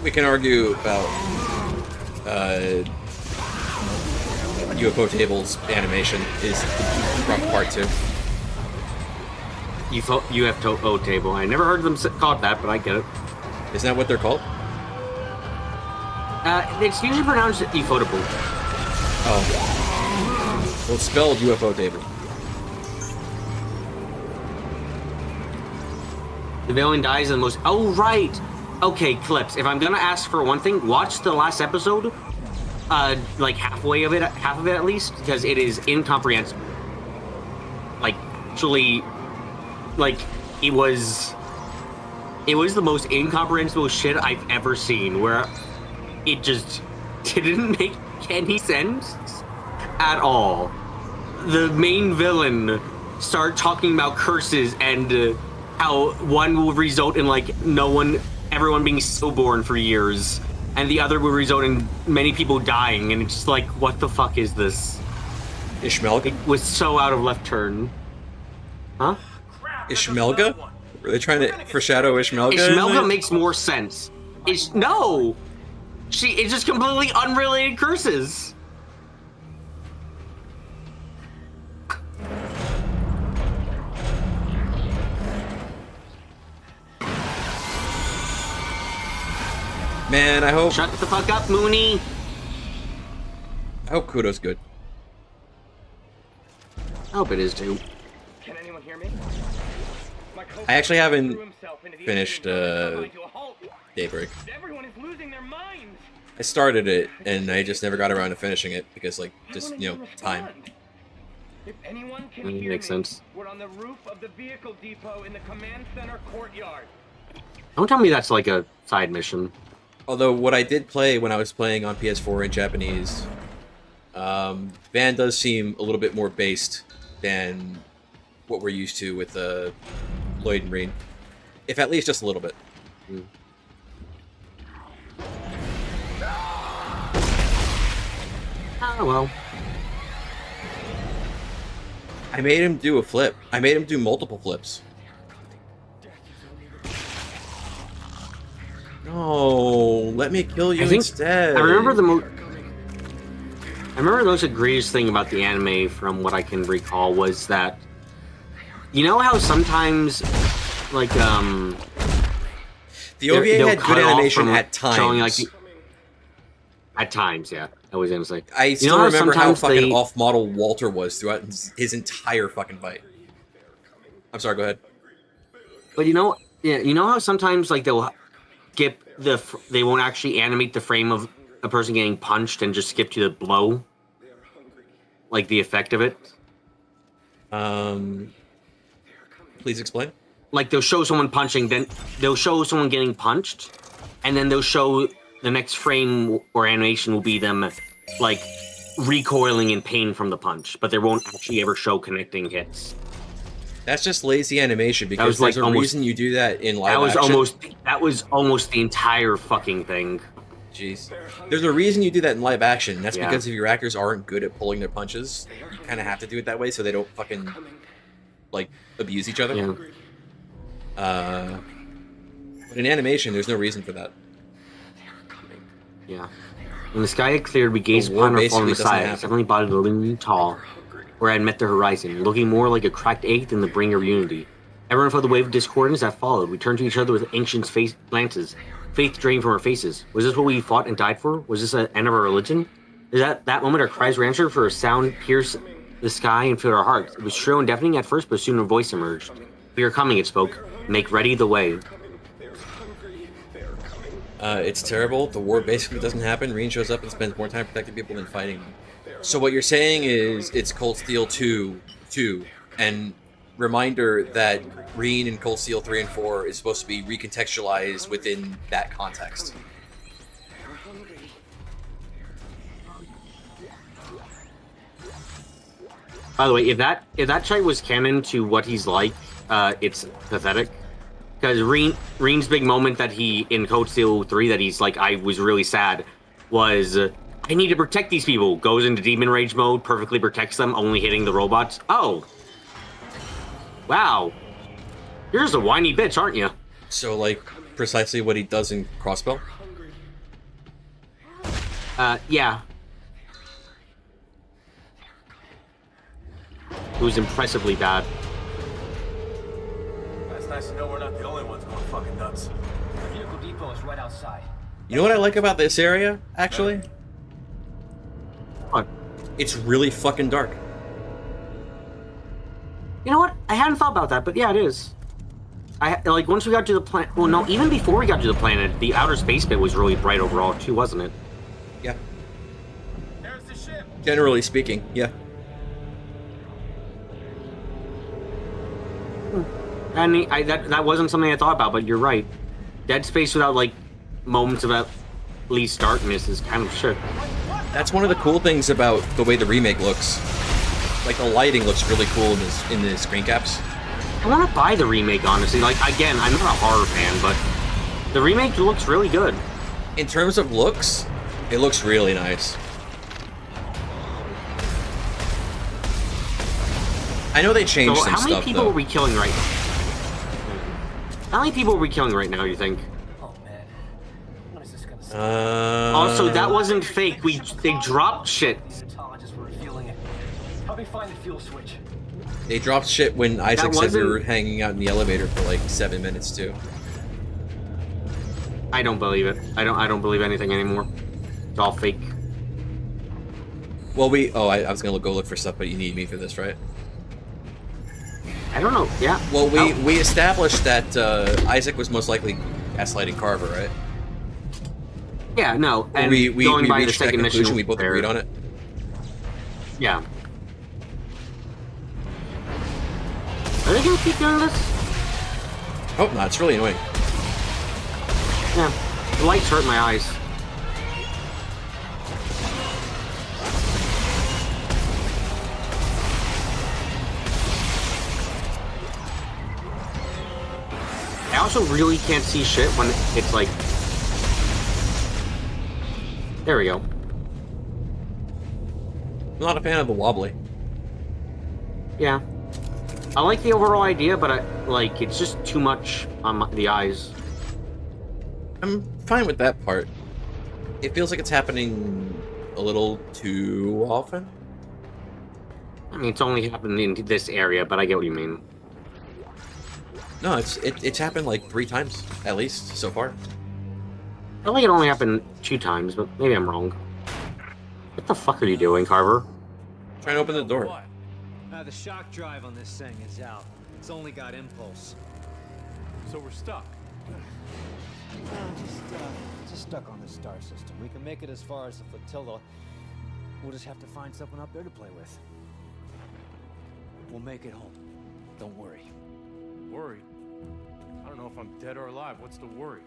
We can argue about UFO Table's animation is the rough part too. UFO Table. I never heard them call it that, but I get it. Isn't that what they're called? It's usually pronounced ufotable. Oh. Well, it's spelled UFO Table. The villain dies in the most... Oh, right! Okay, Clips, if I'm gonna ask for one thing, watch the last episode. Like half of it at least, because it is incomprehensible. Like, actually, like, it was the most incomprehensible shit I've ever seen, where it just didn't make any sense at all. The main villain started talking about curses and how one will result in, like, no one everyone being stillborn for years, and the other movie resulting in many people dying, and it's just like, what the fuck is this? Ishmelga? It was so out of left turn. Huh? Ishmelga? Were they trying to foreshadow Ishmelga? Ishmelga makes more sense. No! It's just completely unrelated curses. Man, I hope... Shut the fuck up, Mooney! I hope Kudo's good. I hope it is, too. Can anyone hear me? I actually haven't finished, Daybreak. Everyone is losing their minds! I started it, and I just never got around to finishing it, because, like, just, time. If anyone can hear Makes sense. We're on the roof of the vehicle depot in the command center courtyard. Don't tell me that's like a side mission. Although, what I did play when I was playing on PS4 in Japanese, Van does seem a little bit more based than what we're used to with Lloyd and Reen. If at least just a little bit. Mm. Oh, well. I made him do a flip. I made him do multiple flips. No, let me kill you instead. I remember the most egregious thing about the anime, from what I can recall, was that, you know how sometimes, like, the OVA had good animation at times. Showing, like, at times, yeah. I was gonna say. I still remember how fucking off-model Walter was throughout his entire fucking fight. I'm sorry, go ahead. But you know how sometimes, like, they'll skip they won't actually animate the frame of a person getting punched and just skip to the blow, like the effect of it. Please explain. Like, they'll show someone punching, then they'll show someone getting punched, and then they'll show the next frame or animation will be them, like, recoiling in pain from the punch, but they won't actually ever show connecting hits. That's just lazy animation, because there's a reason you do that in live action. That was almost the entire fucking thing. Jeez. There's a reason you do that in live action. That's because if your actors aren't good at pulling their punches, you kind of have to do it that way so they don't fucking, like, abuse each other. Yeah. But in animation, there's no reason for that. Yeah. When the sky had cleared, we gazed upon our fallen Messiah, suddenly bodied looming tall, where I had met the horizon, looking more like a cracked egg than the bringer of unity. Everyone felt the wave of discordance that followed. We turned to each other with ancient glances. Faith drained from our faces. Was this what we fought and died for? Was this the end of our religion? Is that moment our cries were answered, for a sound pierced the sky and filled our hearts. It was shrill and deafening at first, but soon a voice emerged. We are coming, it spoke. Make ready the way. It's terrible. The war basically doesn't happen. Reen shows up and spends more time protecting people than fighting them. So what you're saying is it's Cold Steel 2, and reminder that Reen and Cold Steel 3 and 4 is supposed to be recontextualized within that context. By the way, if that trait was canon to what he's like, it's pathetic. Because Reen's big moment that he, in Cold Steel 3, that he's like, I was really sad, was, I need to protect these people. Goes into demon rage mode, perfectly protects them, only hitting the robots. Oh. Wow. You're just a whiny bitch, aren't you? So, like, precisely what he does in Crossbow? Yeah. It was impressively bad. It's nice to know we're not the only ones going fucking nuts. The vehicle depot is right outside. You know what I like about this area, actually? What? It's really fucking dark. You know what? I hadn't thought about that, but yeah, it is. Like, once we got to the planet... Well, no, even before we got to the planet, the outer space bit was really bright overall, too, wasn't it? Yeah. There's the ship. Generally speaking, yeah. And that wasn't something I thought about, but you're right. Dead space without, like, moments of at least darkness is kind of shit. That's one of the cool things about the way the remake looks. Like, the lighting looks really cool in the screen caps. I want to buy the remake, honestly. Like, again, I'm not a horror fan, but The remake looks really good. In terms of looks, it looks really nice. I know they changed some stuff, how many people though. are we killing right now? How many people are we killing right now, you think? Oh, man. When is this gonna Also, that wasn't fake. They dropped shit. Unitologists were refueling it. Help me find the fuel switch. They dropped shit when Isaac said we wasn't- were hanging out in the elevator for like 7 minutes, too. I don't believe it. I don't believe anything anymore. It's all fake. Well, I was gonna go look for stuff, but you need me for this, right? I don't know. Yeah. Well, we established that Isaac was most likely gaslighting Carver, right? Yeah, no. And we going by the reached that second conclusion. mission, We both agreed on it. Yeah. Are they gonna keep doing this? Hope not. It's really annoying. Yeah. The lights hurt my eyes. I also really can't see shit when it's like... There we go. I'm not a fan of the wobbly. Yeah. I like the overall idea, but it's just too much on the eyes. I'm fine with that part. It feels like it's happening a little too often. I mean, it's only happened in this area, but I get what you mean. No, it's happened like 3 times at least so far. I feel like it only happened 2 times, but maybe I'm wrong. What the fuck are you doing, Carver? Trying to open the door. What? The shock drive on this thing is out. It's only got impulse. So we're stuck. Just stuck on the star system. We can make it as far as the flotilla. We'll just have to find something up there to play with. We'll make it home. Don't worry. Worried? I don't know if I'm dead or alive. What's the worry?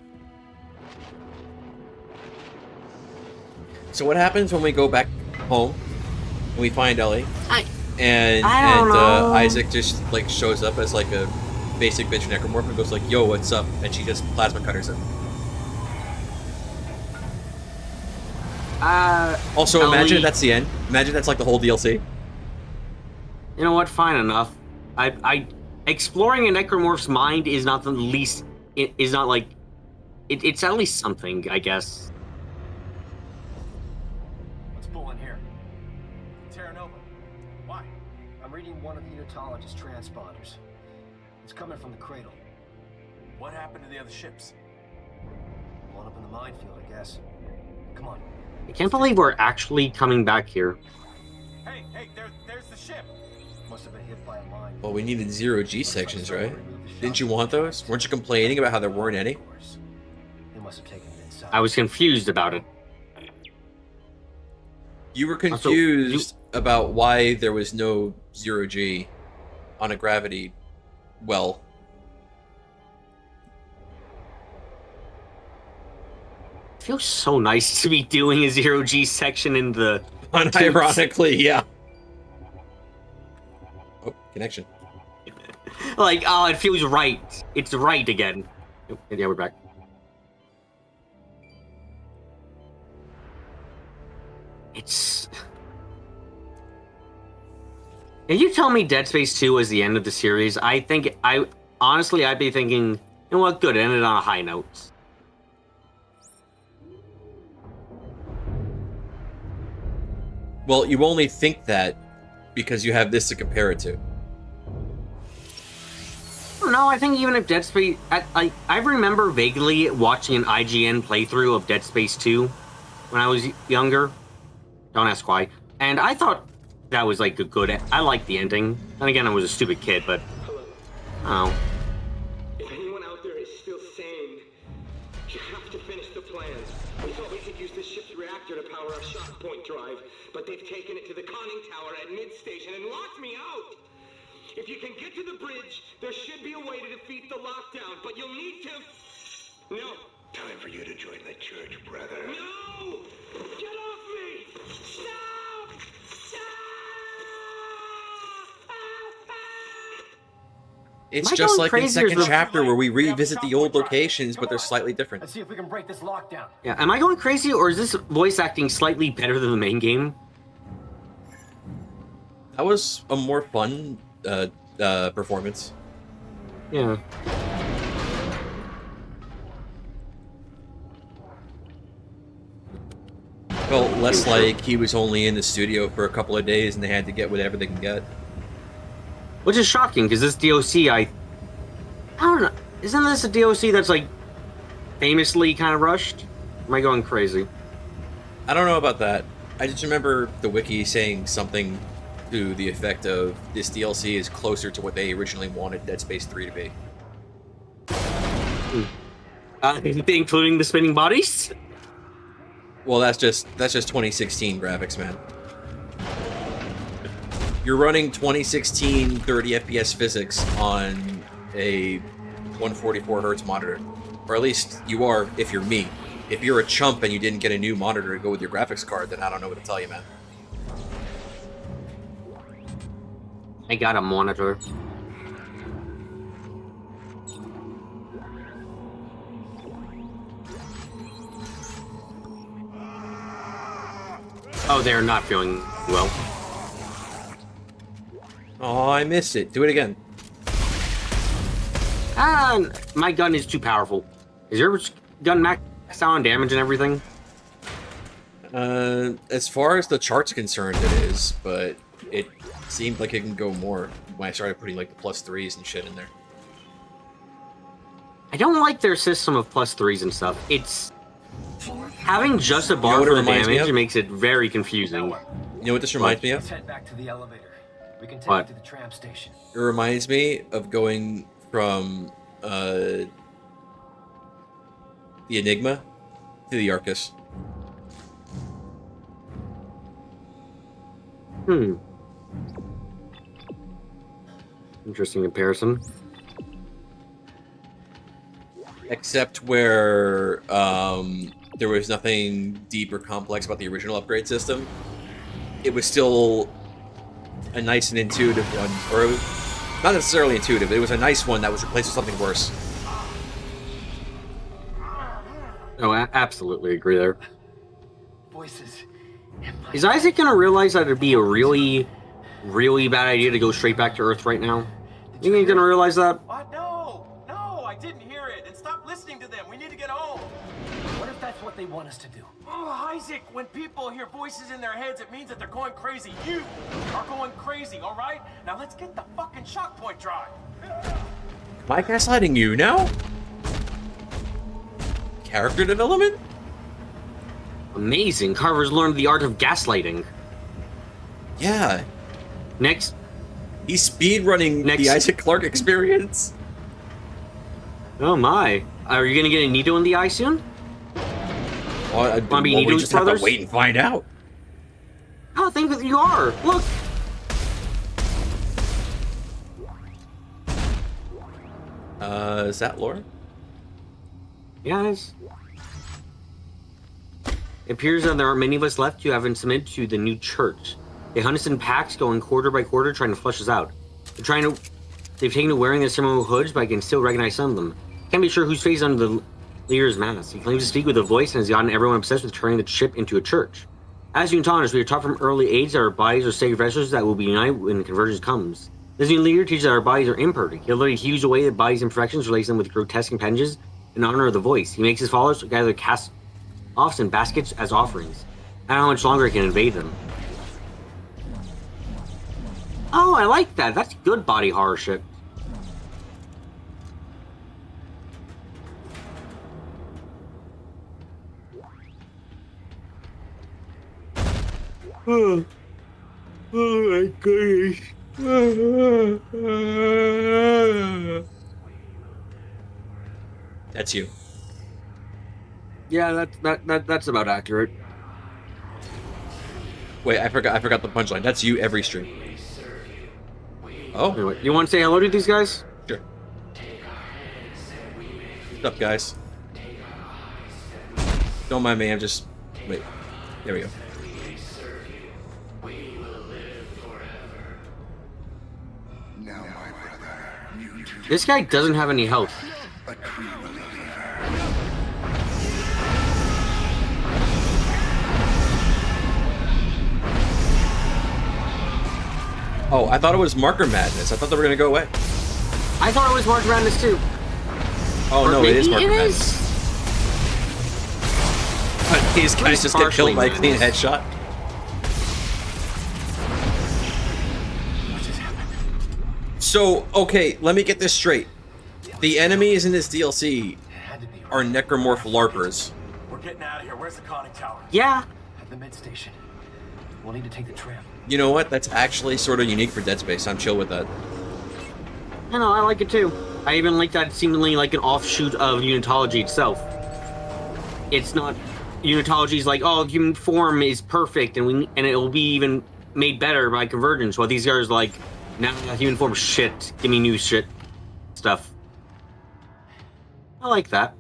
So what happens when we go back home and we find Ellie? And Isaac just like shows up as like a basic bitch necromorph and goes like, "Yo, what's up?" And she just plasma cutters him. Also, imagine Ellie... that's the end. Imagine that's like the whole DLC. You know what? Fine enough. Exploring a necromorph's mind is not the least. It is not like. It's at least something, I guess. Let's pull in here. Terra Nova. Why? I'm reading one of the unitologist transponders. It's coming from the cradle. What happened to the other ships? Blown up in the minefield, I guess. Come on. I can't believe we're actually coming back here. Hey, there's the ship. Must have been hit by a mine. Well, we needed 0G sections, right? Didn't you want those? Weren't you complaining about how there weren't any? They must have taken it inside. I was confused about it. You were confused about why there was no 0G on a gravity well. It feels so nice to be doing a 0G section in the... Unironically, yeah. Oh, connection. Like, oh, it feels right. It's right again. Oh, yeah, we're back. It's... If you tell me Dead Space 2 was the end of the series, I think honestly, I'd be thinking, you know what, good, it ended on a high note. Well, you only think that because you have this to compare it to. No, I think even if Dead Space... I remember vaguely watching an IGN playthrough of Dead Space 2 when I was younger. Don't ask why. And I thought that was like a good... I liked the ending. And again, I was a stupid kid, but... Oh. If anyone out there is still sane, you have to finish the plans. We thought we could use the ship's reactor to power our shock point drive, but they've taken it to the conning tower at mid-station and locked me out. If you can get to the bridge, there should be a way to defeat the lockdown, but you'll need to... No. Time for you to join the church, brother. No! Get off me! Stop! Stop! It's just like in second chapter where we revisit the old locations, but they're slightly different. Let's see if we can break this lockdown. Yeah, am I going crazy, or is this voice acting slightly better than the main game? That was a more fun performance. Yeah. Felt less like he was only in the studio for a couple of days and they had to get whatever they can get. Which is shocking, because this DLC, I don't know, isn't this a DLC that's, like, famously kind of rushed? Am I going crazy? I don't know about that. I just remember the wiki saying something to the effect of this DLC is closer to what they originally wanted Dead Space 3 to be. Including the spinning bodies? Well, that's just 2016 graphics, man. You're running 2016 30 FPS physics on a 144 Hz monitor. Or at least you are if you're me. If you're a chump and you didn't get a new monitor to go with your graphics card, then I don't know what to tell you, man. I got a monitor. Oh, they're not feeling well. Oh, I missed it. Do it again. My gun is too powerful. Is your gun maxed out on damage and everything? As far as the chart's concerned, it is, but it seemed like it can go more when I started putting like the +3s and shit in there. I don't like their system of +3s and stuff. It's having just a bar for the damage makes it very confusing. You know what this reminds me of? Let's head back to the elevator. We can take What? it to the tram station. It reminds me of going from the Enigma to the Arcus. Interesting comparison. Except where there was nothing deep or complex about the original upgrade system. It was still a nice and intuitive one, or it was not necessarily intuitive, but it was a nice one that was replaced with something worse. Oh, absolutely agree there. Voices. Is Isaac gonna realize that it'd be a really, really bad idea to go straight back to Earth right now? You think he's gonna realize that? What? No, I didn't hear it. And stop listening to them. We need to get home. What if that's what they want us to do? Oh, Isaac, when people hear voices in their heads, it means that they're going crazy. You are going crazy, all right? Now let's get the fucking shock point drive. Am I gaslighting you now? Character development? Amazing. Carver's learned the art of gaslighting. Yeah. Next. He's speedrunning the Isaac Clarke experience. Oh my. Are you gonna get a Nito in the eye soon? Well, we just have to wait and find out. Oh, I think that you are. Look. Is that Laura? Yes. It appears that there aren't many of us left who haven't submitted to the new church. They hunt us in packs, going quarter by quarter, trying to flush us out. They've taken to wearing their similar hoods, but I can still recognize some of them. Can't be sure whose face is under the leader's mask. He claims to speak with a voice and has gotten everyone obsessed with turning the ship into a church. As you taught us, we are taught from early age that our bodies are sacred vessels that will be united when convergence comes. This new leader teaches that our bodies are imperfect. He literally hews away the body's imperfections, replaces them with grotesque appendages in honor of the voice. He makes his followers gather cast-offs and baskets as offerings. I don't know how much longer I can invade them. Oh, I like that. That's good body horror shit. Oh my goodness. That's you. Yeah, that's about accurate. Wait, I forgot the punchline. That's you every stream. Oh. Anyway, you want to say hello to these guys? Sure. What's up, guys? Don't mind me, I'm just... Wait. There we go. Now, my brother, This guy doesn't have any health. Oh, I thought it was Marker Madness. I thought they were gonna go away. I thought it was Marker Madness too. Oh Or no, it is Marker it Madness. is. But these guys just get killed by a clean headshot. So, okay, let me get this straight. The enemies in this DLC are necromorph larpers. We're getting out of here. Where's the conning tower? Yeah. At the mid station. We'll need to take the tram. You know what? That's actually sort of unique for Dead Space. I'm chill with that. I know, I like it too. I even like that it's seemingly like an offshoot of Unitology itself. It's not Unitology's like, oh, human form is perfect and it will be even made better by convergence. While these guys are like, nah, human form shit. Give me new shit stuff. I like that.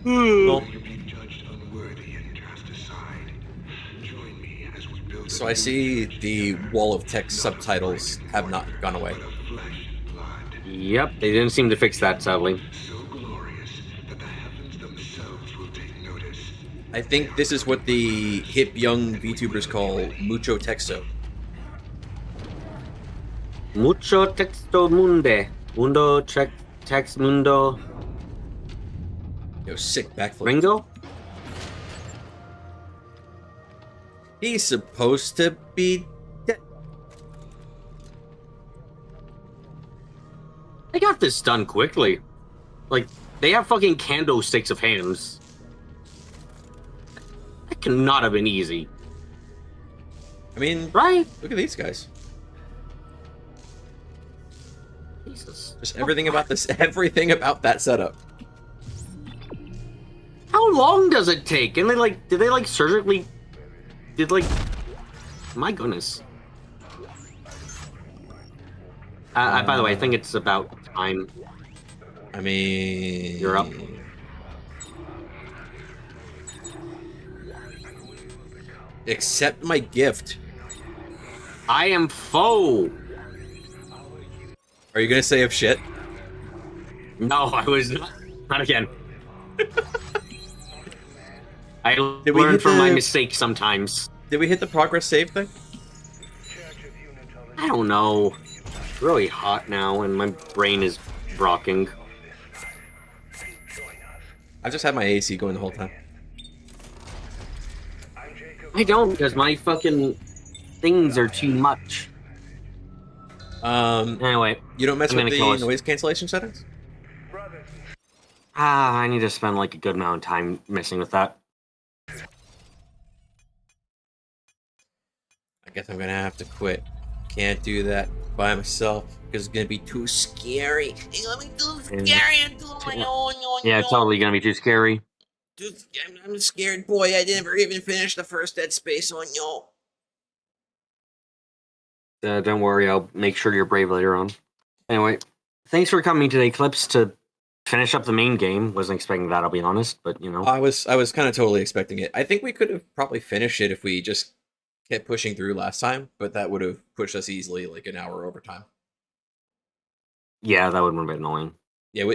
Well, so I see the wall of text subtitles have not gone away. Yep, they didn't seem to fix that, sadly. I think this is what the hip young VTubers call mucho texto. Mucho texto munde. Mundo text mundo. Yo, sick backflip. Ringo? He's supposed to be dead. They got this done quickly. Like, they have fucking candlesticks of hands. That cannot have been easy. I mean, right? Look at these guys. Jesus. Just everything about this, everything about that setup. How long does it take? And did they surgically, my goodness. By the way, I think it's about time. I mean, you're up. Accept my gift. I am foe. Are you gonna say of shit? No, I was not. Not again. I Did we learn hit from my the- mistakes sometimes. Did we hit the progress save thing? I don't know. It's really hot now, and my brain is rocking. I've just had my AC going the whole time. I don't, because my fucking things are too much. Anyway. You don't mess I'm with gonna the kill us. noise cancellation settings? I need to spend like a good amount of time messing with that. I guess I'm gonna have to quit. Can't do that by myself because it's gonna be too scary. It's gonna be too scary. I'm doing my own. Yeah, it's totally gonna be too scary. I'm a scared boy. I never even finished the first Dead Space on yo. Don't worry, I'll make sure you're brave later on. Anyway, thanks for coming today, Clips, to finish up the main game. Wasn't expecting that, I'll be honest, but you know. I was kind of totally expecting it. I think we could have probably finished it if we just kept pushing through last time, but that would have pushed us easily like an hour over time. Yeah, that would have been annoying. Yeah, it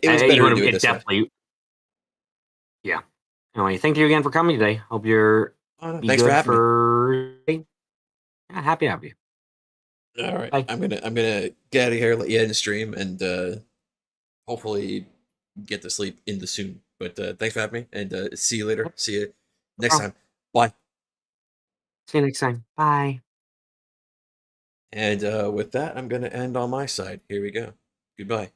was better to do it this way. Yeah. Anyway, thank you again for coming today. Hope you're thanks for having me. Yeah, happy to have you. All right, Bye. I'm gonna get out of here, let you end the stream, and hopefully get to sleep in the soon. But thanks for having me, and see you later. See you next time. Bye. See you next time. Bye. And with that, I'm gonna end on my side. Here we go. Goodbye.